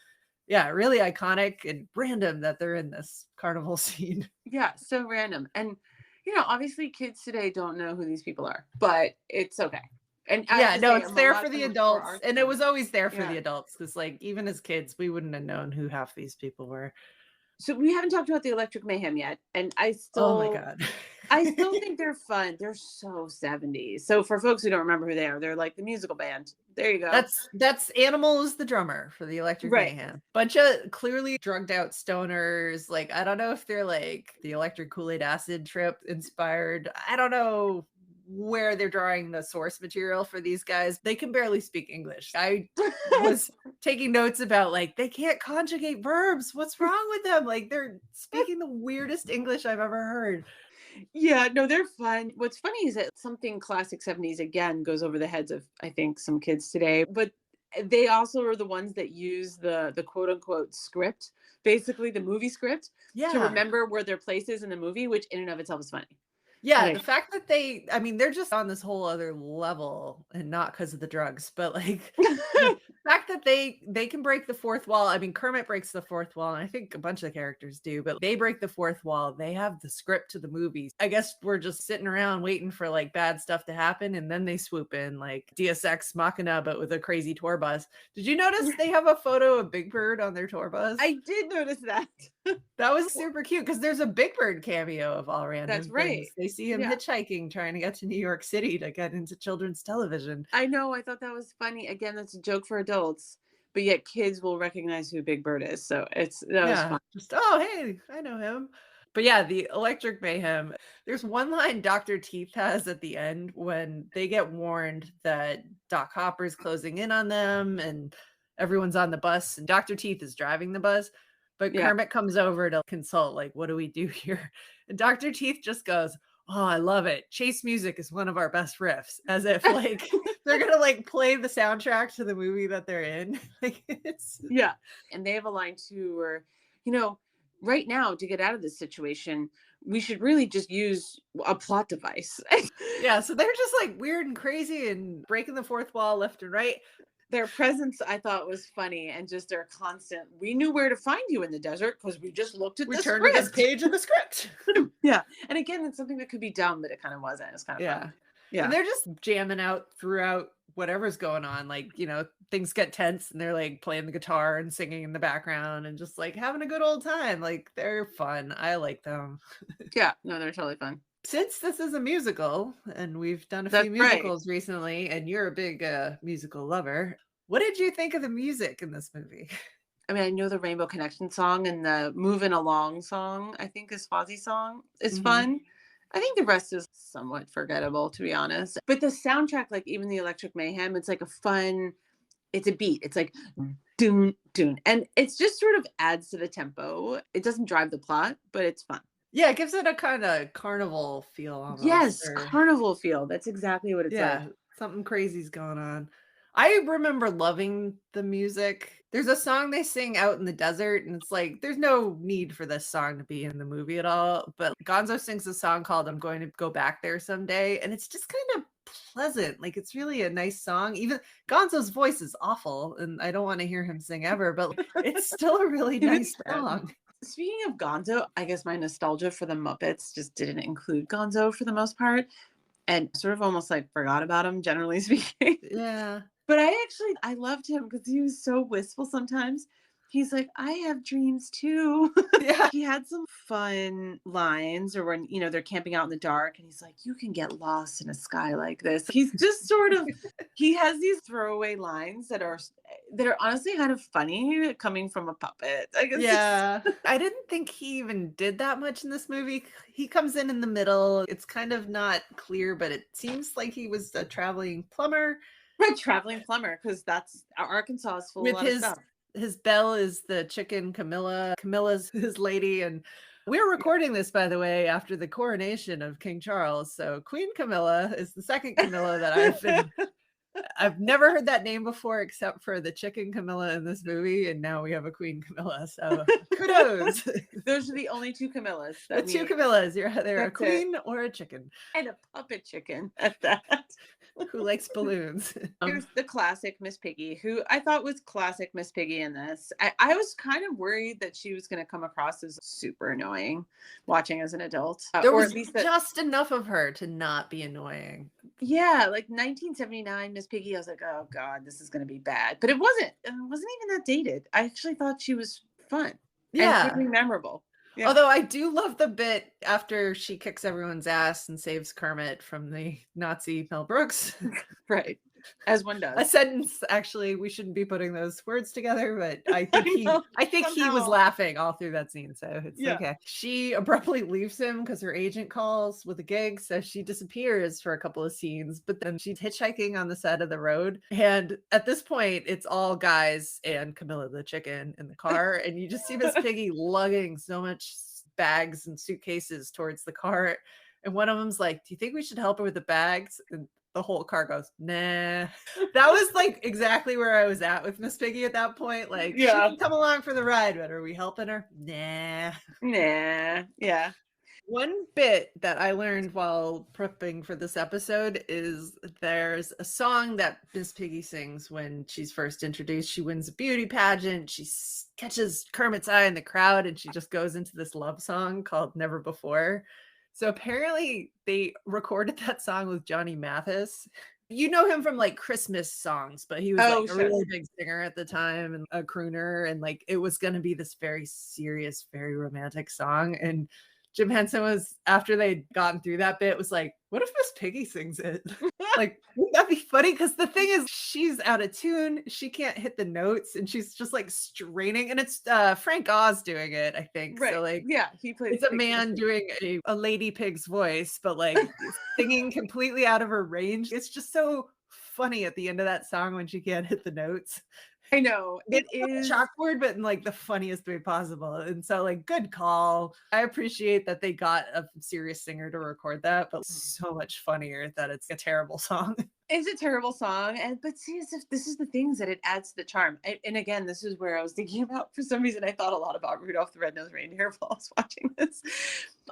[SPEAKER 2] yeah, really iconic and random that they're in this carnival scene.
[SPEAKER 1] Yeah, so random. And you know, obviously kids today don't know who these people are, but it's okay. And I have
[SPEAKER 2] Yeah,
[SPEAKER 1] to
[SPEAKER 2] no,
[SPEAKER 1] say,
[SPEAKER 2] it's
[SPEAKER 1] a
[SPEAKER 2] there
[SPEAKER 1] lot
[SPEAKER 2] for
[SPEAKER 1] of
[SPEAKER 2] the
[SPEAKER 1] them are before
[SPEAKER 2] adults,
[SPEAKER 1] our
[SPEAKER 2] and it
[SPEAKER 1] time.
[SPEAKER 2] was always there for the
[SPEAKER 1] Yeah.
[SPEAKER 2] adults because, like, even as kids, we wouldn't have known who half these people were.
[SPEAKER 1] So we haven't talked about the Electric Mayhem yet, and
[SPEAKER 2] Oh my God.
[SPEAKER 1] I still think they're fun. They're so 70s. So for folks who don't remember who they are, they're like the musical band. There you go.
[SPEAKER 2] That's Animal is the drummer for the Electric
[SPEAKER 1] Right.
[SPEAKER 2] Mayhem. Bunch of clearly drugged out stoners. Like, I don't know if they're like the Electric Kool-Aid Acid Trip inspired. I don't know where they're drawing the source material for these guys. They can barely speak English. I was taking notes about like they can't conjugate verbs. What's wrong with them? Like they're speaking the weirdest English I've ever heard.
[SPEAKER 1] Yeah, no, they're fun. What's funny is that something classic 70s again goes over the heads of I think some kids today, but they also are the ones that use the quote unquote script, basically the movie script, to
[SPEAKER 2] Yeah.
[SPEAKER 1] remember where their place is in the movie, which in and of itself is funny.
[SPEAKER 2] Yeah,
[SPEAKER 1] Like,
[SPEAKER 2] the fact that they're just on this whole other level and not because of the drugs, but like the fact that they can break the fourth wall. I mean, Kermit breaks the fourth wall, and I think a bunch of the characters do, but they break the fourth wall. They have the script to the movies. I guess we're just sitting around waiting for like bad stuff to happen, and then they swoop in like Deus Ex Machina, but with a crazy tour bus. Did you notice they have a photo of Big Bird on their tour bus?
[SPEAKER 1] I did notice that.
[SPEAKER 2] That was super cute because there's a Big Bird cameo of all random
[SPEAKER 1] That's right.
[SPEAKER 2] things. They see him
[SPEAKER 1] Yeah.
[SPEAKER 2] hitchhiking, trying to get to New York City to get into children's television.
[SPEAKER 1] I know. I thought that was funny. Again, that's a joke for adults. but yet kids will recognize who Big Bird is. So that was
[SPEAKER 2] Yeah,
[SPEAKER 1] fun.
[SPEAKER 2] just, "Oh, hey, I know him." But yeah, the Electric Mayhem, there's one line Dr. Teeth has at the end when they get warned that Doc Hopper's closing in on them and everyone's on the bus and Dr. Teeth is driving the bus, but
[SPEAKER 1] Yeah.
[SPEAKER 2] Kermit comes over to consult, like, "What do we do here?" And Dr. Teeth just goes, "Oh, I love it. Chase music is one of our best riffs," as if, like, they're gonna, like, play the soundtrack to the movie that they're in. Like, it's
[SPEAKER 1] Yeah. And they have a line too where, you know, right now to get out of this situation, we should really just use a plot device.
[SPEAKER 2] yeah, so they're just, like, weird and crazy and breaking the fourth wall left and right.
[SPEAKER 1] Their presence I thought was funny and just their constant, we knew where to find you in the desert because we just looked at
[SPEAKER 2] We
[SPEAKER 1] the
[SPEAKER 2] turn to this
[SPEAKER 1] script.
[SPEAKER 2] page of the script.
[SPEAKER 1] Yeah. And again, it's something that could be dumb, but it kind of wasn't. It's kind of fun.
[SPEAKER 2] Yeah. And
[SPEAKER 1] Yeah.
[SPEAKER 2] they're just jamming out throughout whatever's going on. Like, things get tense and they're like playing the guitar and singing in the background and just like having a good old time. Like, they're fun. I like them.
[SPEAKER 1] Yeah. No, they're totally fun.
[SPEAKER 2] Since this is a musical and we've done a
[SPEAKER 1] That's
[SPEAKER 2] few
[SPEAKER 1] right.
[SPEAKER 2] musicals recently, and you're a big musical lover, what did you think of the music in this movie?
[SPEAKER 1] I mean, I know the Rainbow Connection song and the Moving Along song, I think is Fozzie's song, is
[SPEAKER 2] Mhm.
[SPEAKER 1] fun. I think the rest is somewhat forgettable, to be honest. But the soundtrack, like even the Electric Mayhem, it's like a fun, it's a beat. It's like doon, doon. And it's just sort of adds to the tempo. It doesn't drive the plot, but it's fun.
[SPEAKER 2] Yeah, it gives it a kind of carnival feel almost,
[SPEAKER 1] Yes,
[SPEAKER 2] or
[SPEAKER 1] carnival feel. That's exactly what it's like.
[SPEAKER 2] yeah, something crazy's going on. I remember loving the music. There's a song they sing out in the desert, and it's like, there's no need for this song to be in the movie at all. But Gonzo sings a song called I'm Going to Go Back There Someday, and it's just kind of pleasant. Like, it's really a nice song. Even Gonzo's voice is awful, and I don't want to hear him sing ever, but it's still a really
[SPEAKER 1] It
[SPEAKER 2] nice
[SPEAKER 1] is bad.
[SPEAKER 2] song.
[SPEAKER 1] Speaking of Gonzo, I guess my nostalgia for the Muppets just didn't include Gonzo for the most part and sort of almost like forgot about him, generally speaking.
[SPEAKER 2] Yeah.
[SPEAKER 1] But I loved him because he was so wistful sometimes. He's like, I have dreams too.
[SPEAKER 2] Yeah.
[SPEAKER 1] He had some fun lines, or when, they're camping out in the dark and he's like, you can get lost in a sky like this. He's just sort of, he has these throwaway lines that are honestly kind of funny coming from a puppet. I guess it's
[SPEAKER 2] Yeah. I didn't think he even did that much in this movie. He comes in the middle. It's kind of not clear, but it seems like he was a traveling plumber
[SPEAKER 1] a traveling plumber because that's Arkansas is full of a
[SPEAKER 2] with
[SPEAKER 1] lot of stuff.
[SPEAKER 2] his belle is the chicken Camilla. Camilla's his lady, and we're recording this, by the way, after the coronation of King Charles. So Queen Camilla is the second Camilla that I've never heard that name before except for the chicken Camilla in this movie, and now we have a Queen Camilla. So kudos.
[SPEAKER 1] Those are the only two Camillas
[SPEAKER 2] The
[SPEAKER 1] that
[SPEAKER 2] two
[SPEAKER 1] we
[SPEAKER 2] Camillas. They're a
[SPEAKER 1] that's it.
[SPEAKER 2] queen or a chicken
[SPEAKER 1] And a puppet chicken at that.
[SPEAKER 2] who likes balloons.
[SPEAKER 1] There's the classic Miss Piggy, who I thought was classic Miss Piggy in this. I was kind of worried that she was going to come across as super annoying watching as an adult.
[SPEAKER 2] There
[SPEAKER 1] Or at
[SPEAKER 2] was
[SPEAKER 1] least that,
[SPEAKER 2] just enough of her to not be annoying.
[SPEAKER 1] yeah, like 1979 Miss Piggy, I was like, oh God, this is going to be bad. But it wasn't. It wasn't even that dated. I actually thought she was fun and
[SPEAKER 2] Yeah.
[SPEAKER 1] really memorable. Yeah.
[SPEAKER 2] Although I do love the bit after she kicks everyone's ass and saves Kermit from the Nazi Mel Brooks.
[SPEAKER 1] Right. As one
[SPEAKER 2] A
[SPEAKER 1] does.
[SPEAKER 2] sentence, actually, we shouldn't be putting those words together, but I think he was
[SPEAKER 1] Somehow.
[SPEAKER 2] laughing all through that scene, so it's
[SPEAKER 1] Yeah.
[SPEAKER 2] okay. She abruptly leaves him because her agent calls with a gig, so she disappears for a couple of scenes, but then she's hitchhiking on the side of the road, and at this point, it's all guys and Camilla the chicken in the car, and you just see Miss Piggy lugging so much bags and suitcases towards the car, and one of them's like, "Do you think we should help her with the bags?" And the whole car goes, nah. That was like exactly where I was at with Miss Piggy at that point. Like, she
[SPEAKER 1] Yeah.
[SPEAKER 2] can come along for the ride, but are we helping her? Nah.
[SPEAKER 1] Nah. Yeah.
[SPEAKER 2] One bit that I learned while prepping for this episode is there's a song that Miss Piggy sings when she's first introduced. She wins a beauty pageant. She catches Kermit's eye in the crowd, and she just goes into this love song called Never Before. So apparently they recorded that song with Johnny Mathis. You know him from like Christmas songs, but he was like a
[SPEAKER 1] Sure.
[SPEAKER 2] really big singer at the time and a crooner. And like it was going to be this very serious, very romantic song. And Jim Henson was, after they'd gotten through that bit, was like, "What if Miss Piggy sings it?" Like, wouldn't that be funny? Because the thing is, she's out of tune. She can't hit the notes, and she's just like straining. And it's Frank Oz doing it, I think. So
[SPEAKER 1] Right.
[SPEAKER 2] like,
[SPEAKER 1] Yeah, he plays
[SPEAKER 2] it's a
[SPEAKER 1] Piggy.
[SPEAKER 2] man doing a lady pig's voice, but like singing completely out of her range. It's just so funny at the end of that song when she can't hit the notes.
[SPEAKER 1] I know.
[SPEAKER 2] They
[SPEAKER 1] It
[SPEAKER 2] look like
[SPEAKER 1] is.
[SPEAKER 2] a chalkboard, but in like the funniest way possible. And so, like, good call. I appreciate that they got a serious singer to record that, but so much funnier that it's a terrible song.
[SPEAKER 1] It's a terrible song, and but see, as if this is the things that it adds to the charm. And again, this is where I was thinking about. For some reason, I thought a lot about Rudolph the Red-Nosed Reindeer while I was watching this.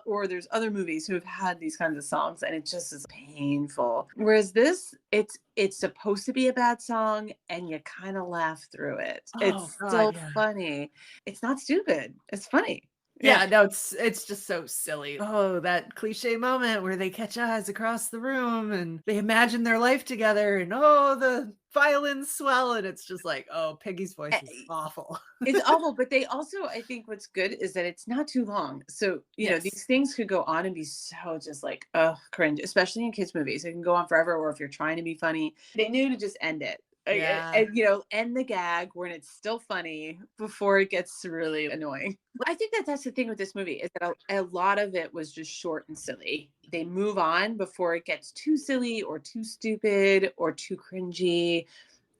[SPEAKER 1] Or there's other movies who have had these kinds of songs, and it just is painful. Whereas this, it's supposed to be a bad song, and you kind of laugh through it.
[SPEAKER 2] Oh
[SPEAKER 1] It's
[SPEAKER 2] god,
[SPEAKER 1] still
[SPEAKER 2] yeah.
[SPEAKER 1] funny. It's not stupid. It's funny. Yeah.
[SPEAKER 2] Yeah, no, it's just so silly. Oh, that cliche moment where they catch eyes across the room and they imagine their life together and oh, the violins swell and it's just like, oh, Piggy's voice is awful.
[SPEAKER 1] It's awful, but they also, I think what's good is that it's not too long. So,
[SPEAKER 2] Yes.
[SPEAKER 1] these things could go on and be so just like, oh, cringe, especially in kids' movies. It can go on forever, or if you're trying to be funny, they knew to just end it.
[SPEAKER 2] Yeah.
[SPEAKER 1] And, end the gag when it's still funny before it gets really annoying. I think that that's the thing with this movie is that a lot of it was just short and silly. They move on before it gets too silly or too stupid or too cringy.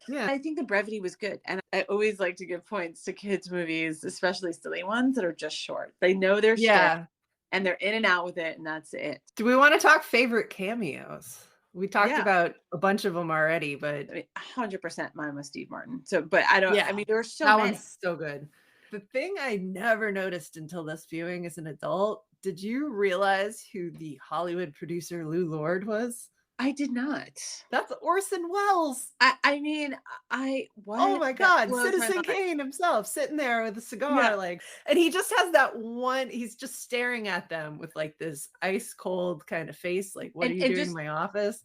[SPEAKER 2] Yeah.
[SPEAKER 1] I think the brevity was good. And I always like to give points to kids' movies, especially silly ones that are just short. They know their shit
[SPEAKER 2] Yeah.
[SPEAKER 1] and they're in and out with it, and that's it.
[SPEAKER 2] Do we want to talk favorite cameos? We talked
[SPEAKER 1] Yeah.
[SPEAKER 2] about a bunch of them already, but
[SPEAKER 1] I mean, 100% mine was Steve Martin. So, but I don't, I
[SPEAKER 2] yeah,
[SPEAKER 1] mean, there were so
[SPEAKER 2] that
[SPEAKER 1] many.
[SPEAKER 2] one's so good. The thing I never noticed until this viewing as an adult, did you realize who the Hollywood producer Lou Lord was?
[SPEAKER 1] I did not.
[SPEAKER 2] That's Orson Welles.
[SPEAKER 1] I mean,
[SPEAKER 2] Oh
[SPEAKER 1] what?
[SPEAKER 2] my
[SPEAKER 1] That
[SPEAKER 2] God,
[SPEAKER 1] blows my
[SPEAKER 2] Citizen
[SPEAKER 1] mind.
[SPEAKER 2] Kane himself sitting there with a
[SPEAKER 1] Yeah.
[SPEAKER 2] cigar, like, and he just has that one, he's just staring at them with like this ice cold kind of face, like, what are you
[SPEAKER 1] And
[SPEAKER 2] doing in
[SPEAKER 1] just,
[SPEAKER 2] my office?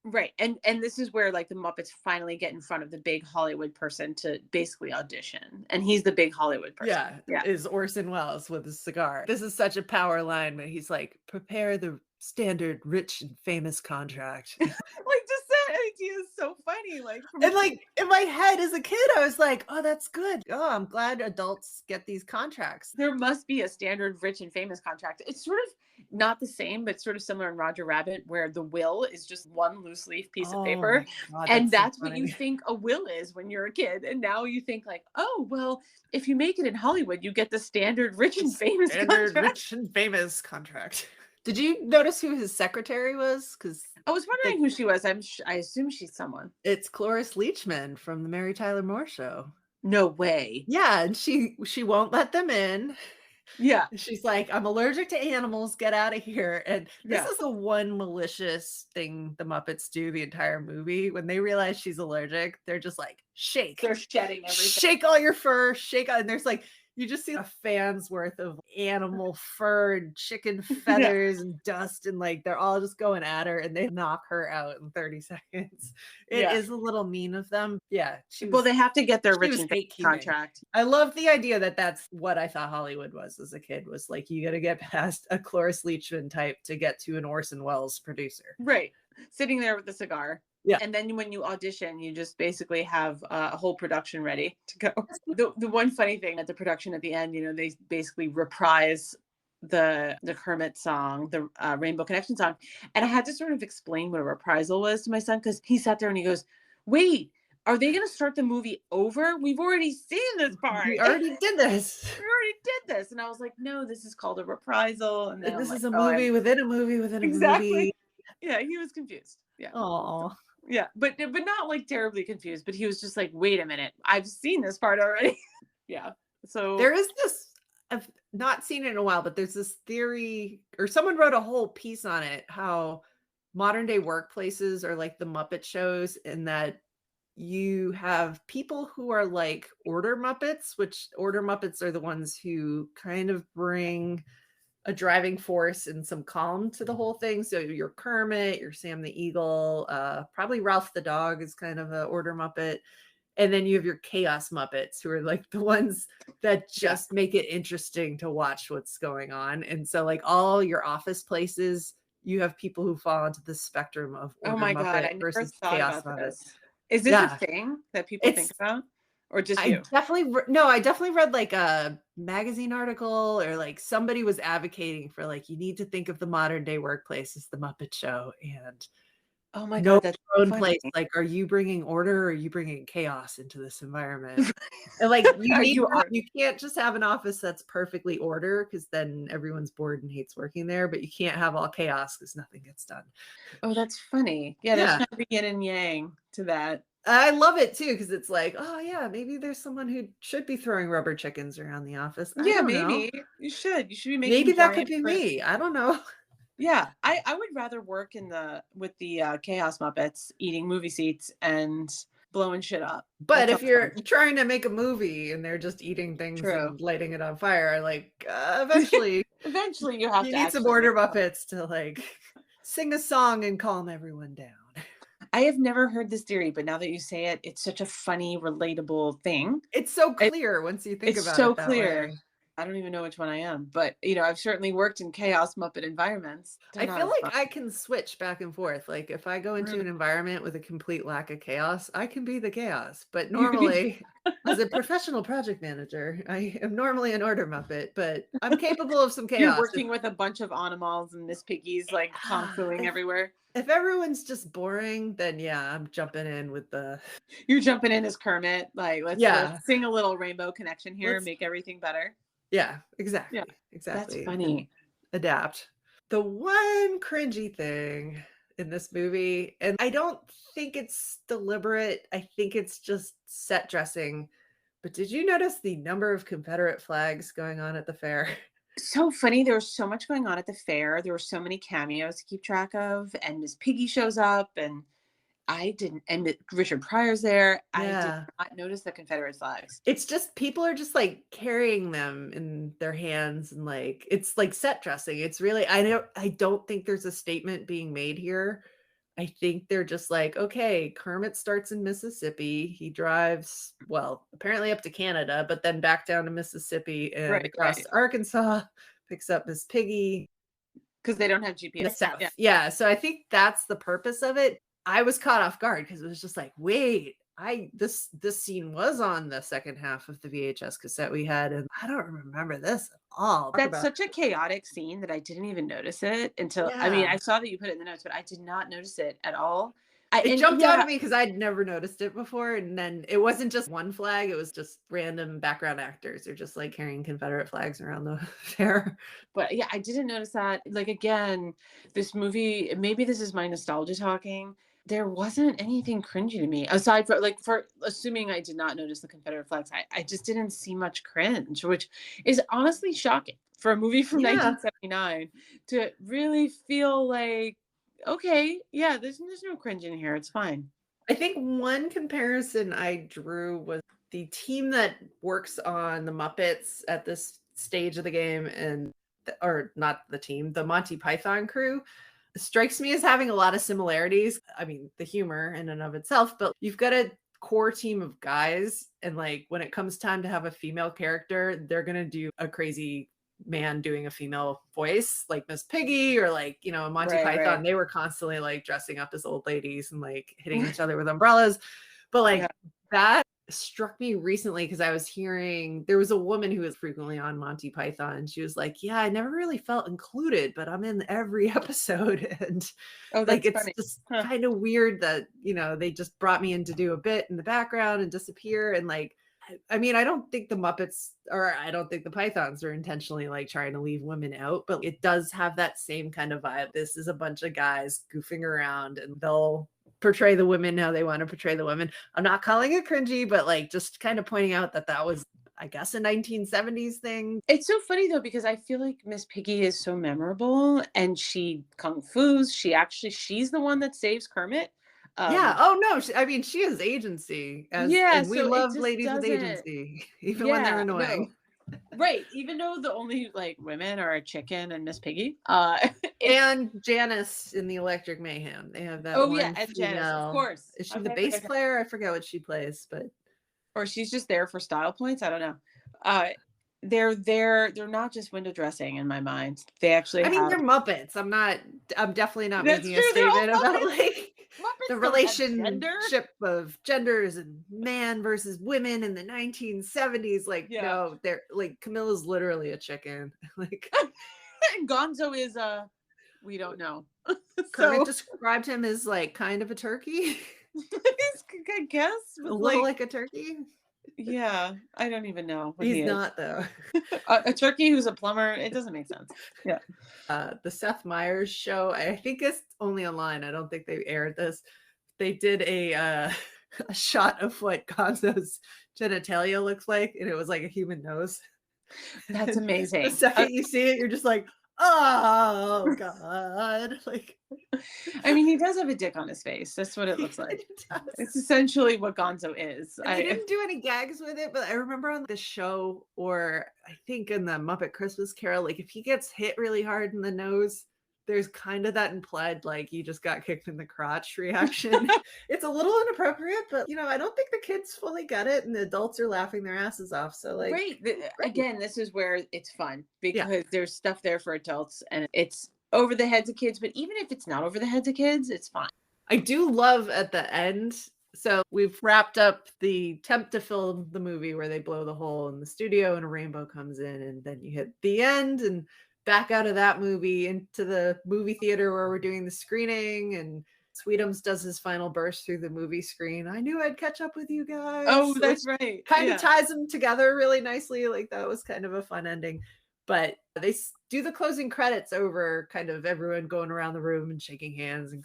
[SPEAKER 1] right. And this is where like the Muppets finally get in front of the big Hollywood person to basically audition. And he's the big Hollywood person.
[SPEAKER 2] Yeah,
[SPEAKER 1] Yeah.
[SPEAKER 2] is Orson Welles with his cigar. This is such a power line, but he's like, prepare the standard rich and famous contract.
[SPEAKER 1] Like just that idea is so funny. Like from
[SPEAKER 2] And like in my head as a kid, I was like, oh, that's good. Oh, I'm glad adults get these contracts.
[SPEAKER 1] there must be a standard rich and famous contract. It's sort of not the same, but sort of similar in Roger Rabbit, where the will is just one loose leaf piece of
[SPEAKER 2] Oh
[SPEAKER 1] paper.
[SPEAKER 2] my God,
[SPEAKER 1] And
[SPEAKER 2] that's so
[SPEAKER 1] that's what you
[SPEAKER 2] funny.
[SPEAKER 1] think a will is when you're a kid. And now you think like, oh, well, if you make it in Hollywood, you get the standard rich and famous
[SPEAKER 2] Standard
[SPEAKER 1] contract.
[SPEAKER 2] rich and famous contract. Did you notice who his secretary was? Because
[SPEAKER 1] I was wondering who she was. I assume she's someone.
[SPEAKER 2] it's Cloris Leachman from the Mary Tyler Moore Show.
[SPEAKER 1] No way.
[SPEAKER 2] Yeah, and she won't let them in.
[SPEAKER 1] Yeah.
[SPEAKER 2] She's like, "I'm allergic to animals, get out of here." And this
[SPEAKER 1] Yeah.
[SPEAKER 2] is the one malicious thing the Muppets do the entire movie. When they realize she's allergic, they're just like, "Shake.
[SPEAKER 1] They're shedding everything.
[SPEAKER 2] Shake all your fur, shake all," and there's like you just see a fan's worth of animal fur and chicken
[SPEAKER 1] Yeah.
[SPEAKER 2] feathers and dust, and like they're all just going at her and they knock her out in 30 seconds. It
[SPEAKER 1] Yeah.
[SPEAKER 2] is a little mean of them. Yeah,
[SPEAKER 1] Well, they have to get their
[SPEAKER 2] she
[SPEAKER 1] rich
[SPEAKER 2] was
[SPEAKER 1] and famous
[SPEAKER 2] gatekeeping.
[SPEAKER 1] contract.
[SPEAKER 2] I love the idea that that's what I thought Hollywood was as a kid, was like, you got to get past a Cloris Leachman type to get to an Orson Welles producer.
[SPEAKER 1] Right. Sitting there with the cigar.
[SPEAKER 2] Yeah.
[SPEAKER 1] And then when you audition, you just basically have a whole production ready to go. The one funny thing at the production at the end, they basically reprise the Kermit song, the Rainbow Connection song. And I had to sort of explain what a reprisal was to my son, because he sat there and he goes, wait, are they going to start the movie over? We've already seen this part.
[SPEAKER 2] We already did this.
[SPEAKER 1] We already did this. And I was like, no, this is called a reprisal. And then
[SPEAKER 2] This
[SPEAKER 1] I'm
[SPEAKER 2] is
[SPEAKER 1] like,
[SPEAKER 2] a movie within a movie within a
[SPEAKER 1] exactly.
[SPEAKER 2] movie.
[SPEAKER 1] Yeah, he was confused. Yeah.
[SPEAKER 2] Oh,
[SPEAKER 1] Yeah, but not like terribly confused, but he was just like, wait a minute, I've seen this part already. Yeah. So
[SPEAKER 2] there is this. I've not seen it in a while, but there's this theory, or someone wrote a whole piece on it, how modern day workplaces are like the Muppet shows, in that you have people who are like order Muppets, which order Muppets are the ones who kind of bring a driving force and some calm to the whole thing. So your Kermit, your Sam the Eagle, probably Ralph the dog is kind of a order Muppet. And then you have your chaos Muppets, who are like the ones that just make it interesting to watch what's going on. And so like all your office places, you have people who fall into the spectrum of
[SPEAKER 1] Oh
[SPEAKER 2] order
[SPEAKER 1] my God,
[SPEAKER 2] Muppet
[SPEAKER 1] I never
[SPEAKER 2] versus
[SPEAKER 1] thought
[SPEAKER 2] chaos
[SPEAKER 1] about
[SPEAKER 2] Muppet.
[SPEAKER 1] this. Is this a
[SPEAKER 2] Yeah.
[SPEAKER 1] thing that people think
[SPEAKER 2] It's
[SPEAKER 1] about, or just
[SPEAKER 2] I
[SPEAKER 1] you?
[SPEAKER 2] definitely no, I definitely read like a magazine article, or like somebody was advocating for like, you need to think of the modern day workplace as the Muppet Show, and
[SPEAKER 1] Oh my
[SPEAKER 2] know
[SPEAKER 1] God, that's
[SPEAKER 2] your
[SPEAKER 1] so
[SPEAKER 2] own
[SPEAKER 1] funny.
[SPEAKER 2] place. Like, are you bringing order or are you bringing chaos into this environment? And like
[SPEAKER 1] Are you are
[SPEAKER 2] you can't just have an office that's perfectly order, because then everyone's bored and hates working there, but you can't have all chaos because nothing gets done.
[SPEAKER 1] Oh, that's funny. Yeah, there's
[SPEAKER 2] Yeah.
[SPEAKER 1] kind of a yin and yang to that.
[SPEAKER 2] I love it too, because it's like, oh yeah, maybe there's someone who should be throwing rubber chickens around the office. I
[SPEAKER 1] Yeah,
[SPEAKER 2] don't know.
[SPEAKER 1] maybe you should. You should be
[SPEAKER 2] Maybe
[SPEAKER 1] making
[SPEAKER 2] that could
[SPEAKER 1] giant
[SPEAKER 2] be me. I don't know.
[SPEAKER 1] Yeah, I would rather work in the with the Chaos Muppets eating movie seats and blowing shit up.
[SPEAKER 2] But
[SPEAKER 1] That
[SPEAKER 2] if
[SPEAKER 1] sounds
[SPEAKER 2] you're
[SPEAKER 1] fun.
[SPEAKER 2] trying to make a movie and they're just eating things
[SPEAKER 1] True.
[SPEAKER 2] and lighting it on fire, like eventually
[SPEAKER 1] Eventually, you have
[SPEAKER 2] you
[SPEAKER 1] to
[SPEAKER 2] need some
[SPEAKER 1] actually
[SPEAKER 2] order
[SPEAKER 1] make.
[SPEAKER 2] Muppets to like sing a song and calm everyone down.
[SPEAKER 1] I have never heard this theory, but now that you say it, it's such a funny, relatable thing.
[SPEAKER 2] It's so
[SPEAKER 1] It,
[SPEAKER 2] clear once you think
[SPEAKER 1] it's
[SPEAKER 2] about
[SPEAKER 1] so
[SPEAKER 2] it that
[SPEAKER 1] clear.
[SPEAKER 2] way.
[SPEAKER 1] I don't even know which one I am, but I've certainly worked in Chaos Muppet environments. They're
[SPEAKER 2] I
[SPEAKER 1] not
[SPEAKER 2] feel
[SPEAKER 1] as
[SPEAKER 2] like
[SPEAKER 1] fun.
[SPEAKER 2] I can switch back and forth. Like if I go into
[SPEAKER 1] Really.
[SPEAKER 2] an environment with a complete lack of chaos, I can be the chaos. But normally, as a professional project manager, I am normally an order Muppet, but I'm capable of some
[SPEAKER 1] You're
[SPEAKER 2] chaos.
[SPEAKER 1] working with a bunch of animals and Miss Piggies like kung fuing
[SPEAKER 2] If
[SPEAKER 1] everywhere.
[SPEAKER 2] if everyone's just boring, then yeah, I'm jumping in with the
[SPEAKER 1] You're jumping in as Kermit, like let's
[SPEAKER 2] yeah.
[SPEAKER 1] sing a little Rainbow Connection here,
[SPEAKER 2] Let's
[SPEAKER 1] make everything better.
[SPEAKER 2] yeah,
[SPEAKER 1] Yeah,
[SPEAKER 2] exactly.
[SPEAKER 1] that's
[SPEAKER 2] Exactly. And
[SPEAKER 1] funny.
[SPEAKER 2] adapt. The one cringy thing in this movie, and I don't think it's deliberate, I think it's just set dressing, but did you notice the number of Confederate flags going on at the fair?
[SPEAKER 1] So funny. There was so much going on at the fair. There were so many cameos to keep track of, and Miss Piggy shows up, and I didn't, and Richard Pryor's there. I did
[SPEAKER 2] Yeah.
[SPEAKER 1] not notice the Confederate flags.
[SPEAKER 2] It's just people are just like carrying them in their hands, and like it's like set dressing. It's really I don't think there's a statement being made here. I think they're just like, okay, Kermit starts in Mississippi. He drives, well, apparently up to Canada, but then back down to Mississippi and
[SPEAKER 1] Right,
[SPEAKER 2] across
[SPEAKER 1] right.
[SPEAKER 2] to Arkansas, picks up Miss Piggy
[SPEAKER 1] Because they don't have
[SPEAKER 2] in the
[SPEAKER 1] GPS.
[SPEAKER 2] South.
[SPEAKER 1] Yeah.
[SPEAKER 2] Yeah. So I think that's the purpose of it. I was caught off guard because it was just like, wait, this scene was on the second half of the VHS cassette we had, and I don't remember this at all. Talk
[SPEAKER 1] That's
[SPEAKER 2] about
[SPEAKER 1] such a chaotic scene that I didn't even notice it until, I mean,
[SPEAKER 2] yeah.
[SPEAKER 1] I saw that you put it in the notes, but I did not notice it at all. I
[SPEAKER 2] It
[SPEAKER 1] and
[SPEAKER 2] jumped out
[SPEAKER 1] yeah,
[SPEAKER 2] at me because I'd never noticed it before, and then it wasn't just one flag, it was just random background actors. They're just, like, carrying Confederate flags around the fair.
[SPEAKER 1] but yeah, I didn't notice that. Like again, this movie, maybe this is my nostalgia talking. There wasn't anything cringy to me aside from like for assuming I did not notice the Confederate flags. I just didn't see much cringe, which is honestly shocking for a movie from
[SPEAKER 2] Yeah.
[SPEAKER 1] 1979 to really feel like, okay, yeah, there's no cringe in here. It's fine.
[SPEAKER 2] I think one comparison I drew was the team that works on the Muppets at this stage of the game, and or not the team, the Monty Python crew strikes me as having a lot of similarities. I mean, the humor in and of itself, but you've got a core team of guys, and like when it comes time to have a female character, they're going to do a crazy man doing a female voice like Miss Piggy, or like, in Monty
[SPEAKER 1] Right,
[SPEAKER 2] Python,
[SPEAKER 1] right.
[SPEAKER 2] they were constantly like dressing up as old ladies and like hitting each other with umbrellas. But
[SPEAKER 1] Yeah.
[SPEAKER 2] like that struck me recently because I was hearing there was a woman who was frequently on Monty Python, and she was like, yeah, I never really felt included, but I'm in every episode. And
[SPEAKER 1] Oh,
[SPEAKER 2] like
[SPEAKER 1] that's
[SPEAKER 2] it's
[SPEAKER 1] funny.
[SPEAKER 2] just
[SPEAKER 1] Huh.
[SPEAKER 2] kind of weird that, they just brought me in to do a bit in the background and disappear. And like I mean, I don't think the Muppets, or I don't think the Pythons are intentionally like trying to leave women out, but it does have that same kind of vibe. This is a bunch of guys goofing around, and they'll portray the women how they want to portray the women. I'm not calling it cringy, but like just kind of pointing out that that was, I guess, a 1970s thing.
[SPEAKER 1] It's so funny though because I feel like Miss Piggy is so memorable and she kung fu's. She's the one that saves Kermit.
[SPEAKER 2] Yeah.
[SPEAKER 1] Um,
[SPEAKER 2] Oh no. I mean, she has agency,
[SPEAKER 1] yeah,
[SPEAKER 2] and we
[SPEAKER 1] so it
[SPEAKER 2] love
[SPEAKER 1] just
[SPEAKER 2] ladies with
[SPEAKER 1] doesn't.
[SPEAKER 2] agency, even when they're
[SPEAKER 1] Yeah,
[SPEAKER 2] annoying.
[SPEAKER 1] no, right. Even though the only like women are a chicken and Miss Piggy, it's
[SPEAKER 2] And Janice in the Electric Mayhem. They have that
[SPEAKER 1] oh yeah,
[SPEAKER 2] one
[SPEAKER 1] and Janice, of
[SPEAKER 2] female.
[SPEAKER 1] course.
[SPEAKER 2] Is she
[SPEAKER 1] How
[SPEAKER 2] the
[SPEAKER 1] could I
[SPEAKER 2] bass
[SPEAKER 1] forget her?
[SPEAKER 2] player? I forget what she plays, but
[SPEAKER 1] or she's just there for style points. I don't know. Uh, they're not just window dressing in my mind. They actually
[SPEAKER 2] I mean,
[SPEAKER 1] have.
[SPEAKER 2] they're Muppets. I'm definitely not
[SPEAKER 1] That's
[SPEAKER 2] making a
[SPEAKER 1] true. They're all
[SPEAKER 2] statement about
[SPEAKER 1] Muppets.
[SPEAKER 2] like the
[SPEAKER 1] Muppets don't have gender.
[SPEAKER 2] relationship of genders and man versus women in the 1970s. Like,
[SPEAKER 1] Yeah.
[SPEAKER 2] no, they're like Camilla's literally a chicken. Like
[SPEAKER 1] And Gonzo is we don't know.
[SPEAKER 2] Kermit
[SPEAKER 1] So
[SPEAKER 2] described him as like kind of a turkey.
[SPEAKER 1] I guess,
[SPEAKER 2] A
[SPEAKER 1] but
[SPEAKER 2] little
[SPEAKER 1] like,
[SPEAKER 2] like a turkey.
[SPEAKER 1] yeah, I don't even know what
[SPEAKER 2] He's
[SPEAKER 1] he is.
[SPEAKER 2] not though.
[SPEAKER 1] A turkey who's a plumber. It doesn't make sense. Yeah.
[SPEAKER 2] The Seth Meyers show, I think it's only online. I don't think they aired this. They did a shot of what Gonzo's genitalia looks like, and it was like a human nose.
[SPEAKER 1] That's
[SPEAKER 2] And
[SPEAKER 1] amazing.
[SPEAKER 2] the second you see it, you're just like, oh God. Like
[SPEAKER 1] I mean, he does have a dick on his face. That's what it looks like. It's essentially what Gonzo is.
[SPEAKER 2] And they didn't do any gags with it, but I remember on the show, or I think in the Muppet Christmas Carol, like if he gets hit really hard in the nose, there's kind of that implied like you just got kicked in the crotch reaction. It's a little inappropriate, but I don't think the kids fully get it, and the adults are laughing their asses off. So like,
[SPEAKER 1] Right. Again, this is where it's fun because
[SPEAKER 2] Yeah.
[SPEAKER 1] there's stuff there for adults and it's over the heads of kids. But even if it's not over the heads of kids, it's fine.
[SPEAKER 2] I do love at the end. So we've wrapped up the attempt to film the movie where they blow the hole in the studio and a rainbow comes in, and then you hit the end and back out of that movie into the movie theater where we're doing the screening, and Sweetums does his final burst through the movie screen. I knew I'd catch up with you guys.
[SPEAKER 1] Oh, that's right.
[SPEAKER 2] Kind
[SPEAKER 1] Yeah.
[SPEAKER 2] of ties them together really nicely. Like that was kind of a fun ending. But they do the closing credits over kind of everyone going around the room and shaking hands and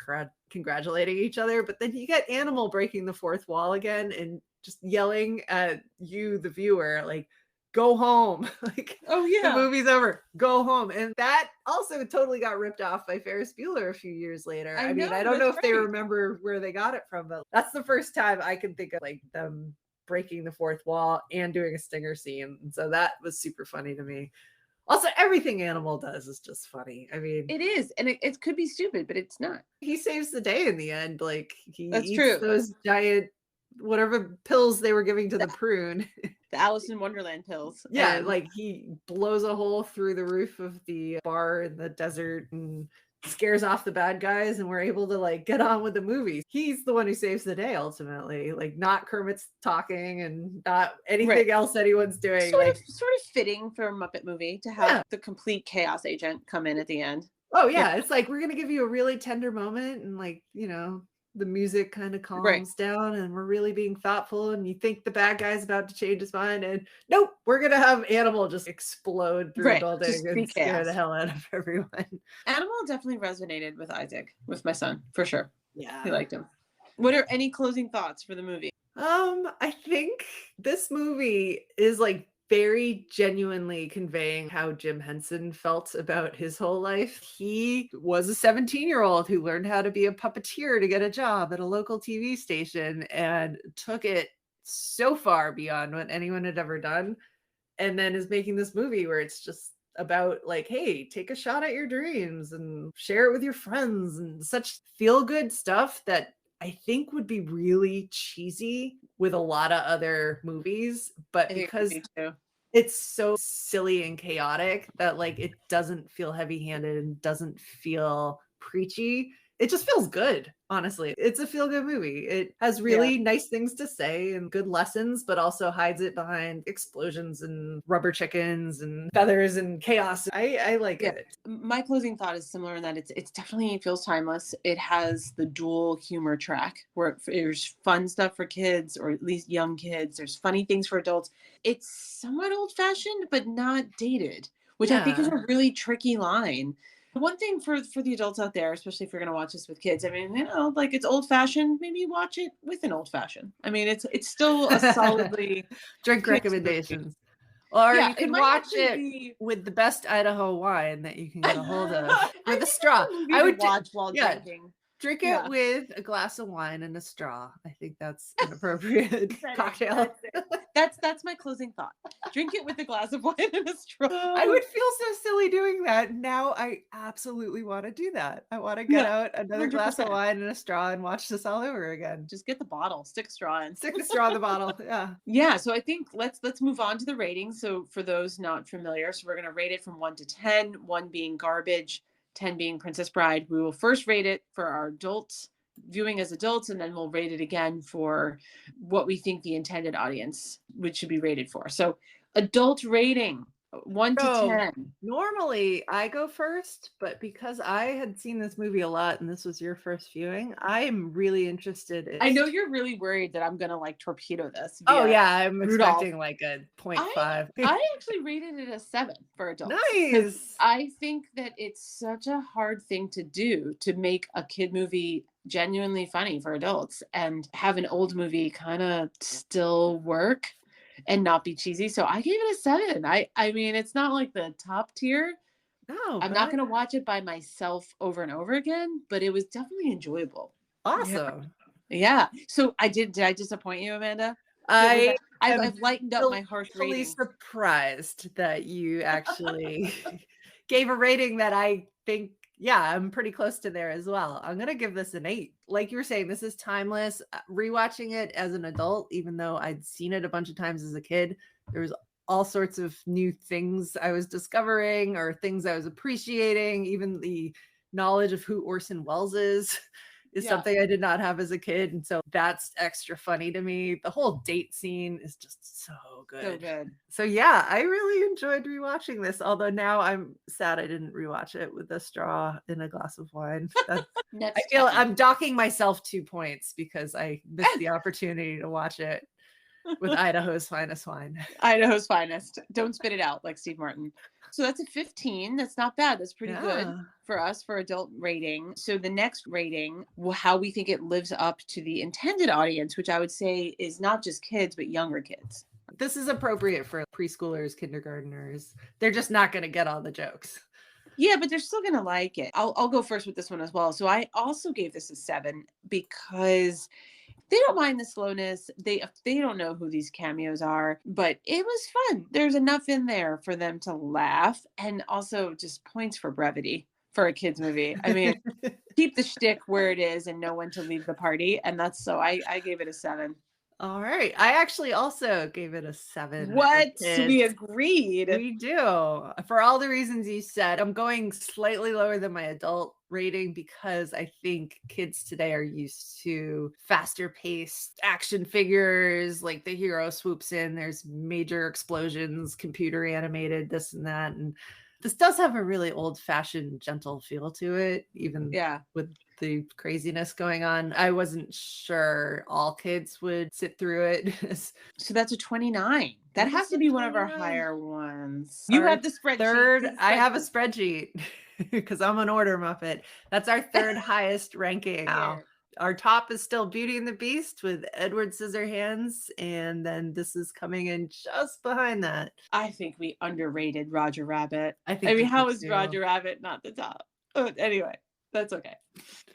[SPEAKER 2] congratulating each other. But then you get Animal breaking the fourth wall again and just yelling at you, the viewer, like, go home. Like,
[SPEAKER 1] Oh, yeah.
[SPEAKER 2] the movie's over. Go home. And that also totally got ripped off by Ferris Bueller a few years later. I mean, I don't know if they remember where they got it from, but that's the first time I can think of like them breaking the fourth wall and doing a stinger scene. And so that was super funny to me. Also, everything Animal does is just funny. I mean,
[SPEAKER 1] It is. And it could be stupid, but it's not.
[SPEAKER 2] he saves the day in the end. Like
[SPEAKER 1] That's
[SPEAKER 2] eats
[SPEAKER 1] true.
[SPEAKER 2] those giant whatever pills they were giving to the prune.
[SPEAKER 1] The Alice in Wonderland pills.
[SPEAKER 2] Yeah,
[SPEAKER 1] And
[SPEAKER 2] like he blows a hole through the roof of the bar in the desert and scares off the bad guys, and we're able to like get on with the movie. He's the one who saves the day ultimately, like not Kermit's talking and not anything else anyone's doing.
[SPEAKER 1] Sort of fitting for a Muppet movie to have
[SPEAKER 2] Yeah.
[SPEAKER 1] the complete chaos agent come in at the end.
[SPEAKER 2] Oh yeah, it's like we're gonna give you a really tender moment, and like the music kind of calms down, and we're really being thoughtful, and you think the bad guy's about to change his mind, and nope, we're gonna have Animal just explode through the building and scare the hell out of everyone.
[SPEAKER 1] Animal definitely resonated with Isaac, with my son, for sure.
[SPEAKER 2] Yeah,
[SPEAKER 1] He liked him. What are any closing thoughts for the movie?
[SPEAKER 2] I think this movie is like very genuinely conveying how Jim Henson felt about his whole life. He was a 17-year-old who learned how to be a puppeteer to get a job at a local TV station and took it so far beyond what anyone had ever done. And then is making this movie where it's just about like, hey, take a shot at your dreams and share it with your friends, and such feel-good stuff that I think would be really cheesy with a lot of other movies, but because it's so silly and chaotic that like it doesn't feel heavy-handed and doesn't feel preachy. It just feels good, honestly. It's a feel-good movie. It has really nice things to say and good lessons, but also hides it behind explosions and rubber chickens and feathers and chaos. I like it.
[SPEAKER 1] My closing thought is similar in that it's definitely feels timeless. It has the dual humor track where there's fun stuff for kids, or at least young kids. There's funny things for adults. It's somewhat old-fashioned, but not dated, which I think is a really tricky line. One thing for the adults out there, especially if you're going to watch this with kids, I mean, like it's old fashioned, maybe watch it with an old fashioned. I mean, it's still a solidly
[SPEAKER 2] drink recommendations. Or you can watch it
[SPEAKER 1] be
[SPEAKER 2] with the best Idaho wine that you can get a hold of with a straw.
[SPEAKER 1] I would watch while drinking.
[SPEAKER 2] Drink it
[SPEAKER 1] Yeah.
[SPEAKER 2] with a glass of wine and a straw. I think that's an appropriate cocktail.
[SPEAKER 1] That's my closing thought. Drink it with a glass of wine and a straw.
[SPEAKER 2] I would feel so silly doing that. Now I absolutely want to do that. I want to get
[SPEAKER 1] Yeah,
[SPEAKER 2] out another glass of
[SPEAKER 1] 100%.
[SPEAKER 2] wine and a straw and watch this all over again.
[SPEAKER 1] Just get the bottle, stick a straw in.
[SPEAKER 2] Stick the straw in the bottle. Yeah.
[SPEAKER 1] Yeah, so I think let's move on to the ratings. So for those not familiar, so we're going to rate it from 1 to 10, 1 being garbage, 10 being Princess Bride. We will first rate it for our adults viewing as adults, and then we'll rate it again for what we think the intended audience which should be rated for. So adult rating 1 to
[SPEAKER 2] So
[SPEAKER 1] 10.
[SPEAKER 2] normally I go first, but because I had seen this movie a lot and this was your first viewing, I am really interested
[SPEAKER 1] I know
[SPEAKER 2] in.
[SPEAKER 1] you're really worried that I'm gonna like torpedo this
[SPEAKER 2] Oh
[SPEAKER 1] via
[SPEAKER 2] yeah, I'm
[SPEAKER 1] Rudolph.
[SPEAKER 2] expecting like a
[SPEAKER 1] I
[SPEAKER 2] 0.5.
[SPEAKER 1] I actually rated it a 7 for adults. 'Cause
[SPEAKER 2] Nice.
[SPEAKER 1] I think that it's such a hard thing to do to make a kid movie genuinely funny for adults and have an old movie kind of still work and not be cheesy. So I gave it a 7. I mean, it's not like the top tier.
[SPEAKER 2] No,
[SPEAKER 1] I'm not
[SPEAKER 2] but
[SPEAKER 1] gonna watch it by myself over and over again, but it was definitely enjoyable. Yeah.
[SPEAKER 2] awesome.
[SPEAKER 1] Yeah. So did I disappoint you, Amanda?
[SPEAKER 2] I am
[SPEAKER 1] I've lightened up my harsh
[SPEAKER 2] delightfully
[SPEAKER 1] rating.
[SPEAKER 2] surprised that you actually gave a rating that I think, yeah, I'm pretty close to there as well. I'm gonna give this an 8. Like you were saying, this is timeless. Rewatching it as an adult, even though I'd seen it a bunch of times as a kid, there was all sorts of new things I was discovering or things I was appreciating. Even the knowledge of who Orson Welles is
[SPEAKER 1] Yeah.
[SPEAKER 2] something I did not have as a kid. And so that's extra funny to me. The whole date scene is just so good.
[SPEAKER 1] So good.
[SPEAKER 2] So yeah, I really enjoyed rewatching this. Although now I'm sad I didn't rewatch it with a straw in a glass of wine. I
[SPEAKER 1] Next
[SPEAKER 2] feel
[SPEAKER 1] time.
[SPEAKER 2] I'm docking myself 2 points because I missed the opportunity to watch it with Idaho's finest wine.
[SPEAKER 1] Idaho's finest. Don't spit it out like Steve Martin. So that's a 15. That's not bad. That's pretty good
[SPEAKER 2] Yeah.
[SPEAKER 1] for us for adult rating. So the next rating, how we think it lives up to the intended audience, which I would say is not just kids, but younger kids.
[SPEAKER 2] This is appropriate for preschoolers, kindergartners. They're just not going to get all the jokes.
[SPEAKER 1] Yeah, but they're still gonna like it. I'll go first with this one as well. So I also gave this a 7 because they don't mind the slowness. They don't know who these cameos are, but it was fun. There's enough in there for them to laugh, and also just points for brevity for a kids movie. I mean, keep the shtick where it is and know when to leave the party, and that's so I gave it a 7.
[SPEAKER 2] All right. I actually also gave it a 7 for
[SPEAKER 1] What? We
[SPEAKER 2] kids.
[SPEAKER 1] agreed.
[SPEAKER 2] We do. For all the reasons you said, I'm going slightly lower than my adult rating because I think kids today are used to faster paced action figures. Like the hero swoops in, there's major explosions, computer animated, this and that. And this does have a really old fashioned, gentle feel to it, even
[SPEAKER 1] Yeah.
[SPEAKER 2] with the craziness going on. I wasn't sure all kids would sit through it.
[SPEAKER 1] So that's a 29. That
[SPEAKER 2] That
[SPEAKER 1] has
[SPEAKER 2] is
[SPEAKER 1] to
[SPEAKER 2] a
[SPEAKER 1] be one of our
[SPEAKER 2] 29.
[SPEAKER 1] higher ones. You
[SPEAKER 2] Our
[SPEAKER 1] have the spreadsheet.
[SPEAKER 2] third, I have a spreadsheet because I'm an order Muppet. That's our third highest ranking.
[SPEAKER 1] Wow.
[SPEAKER 2] Our top is still Beauty and the Beast with Edward Scissorhands, and then this is coming in just behind that.
[SPEAKER 1] I think we underrated Roger Rabbit.
[SPEAKER 2] I think
[SPEAKER 1] I mean,
[SPEAKER 2] we
[SPEAKER 1] how
[SPEAKER 2] did
[SPEAKER 1] is
[SPEAKER 2] too.
[SPEAKER 1] Roger Rabbit not the top? Anyway, that's okay.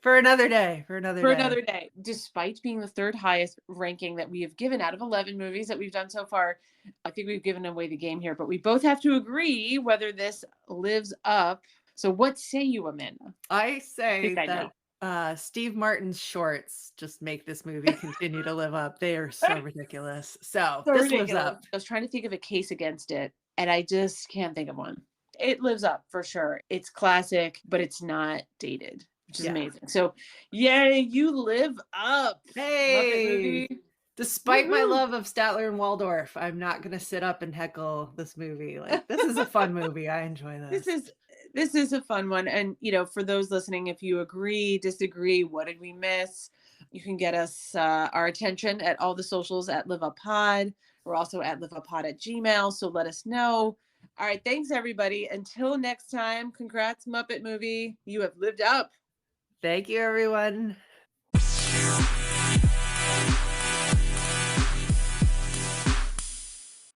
[SPEAKER 2] For another day. For another day.
[SPEAKER 1] Another day. Despite being the third highest ranking that we have given out of 11 movies that we've done so far, I think we've given away the game here, but we both have to agree whether this lives up. So what say you, Amanda?
[SPEAKER 2] I say
[SPEAKER 1] think I
[SPEAKER 2] that Steve Martin's shorts just make this movie continue to live up. They are so ridiculous. So this lives up.
[SPEAKER 1] I was trying to think of a case against it, and I just can't think of one. It lives up for sure. It's classic, but it's not dated, which is amazing. So, yay, you live up. Muppet
[SPEAKER 2] Hey,
[SPEAKER 1] movie.
[SPEAKER 2] despite my
[SPEAKER 1] Woohoo.
[SPEAKER 2] love of Statler and Waldorf, I'm not going to sit up and heckle this movie. Like, this is a fun movie. I enjoy this.
[SPEAKER 1] This is a fun one. And, for those listening, if you agree, disagree, what did we miss? You can get us our attention at all the socials at Live Up Pod. We're also at liveuppod@gmail.com. So let us know. All right. Thanks, everybody. Until next time, congrats, Muppet Movie. You have lived up.
[SPEAKER 2] Thank you, everyone.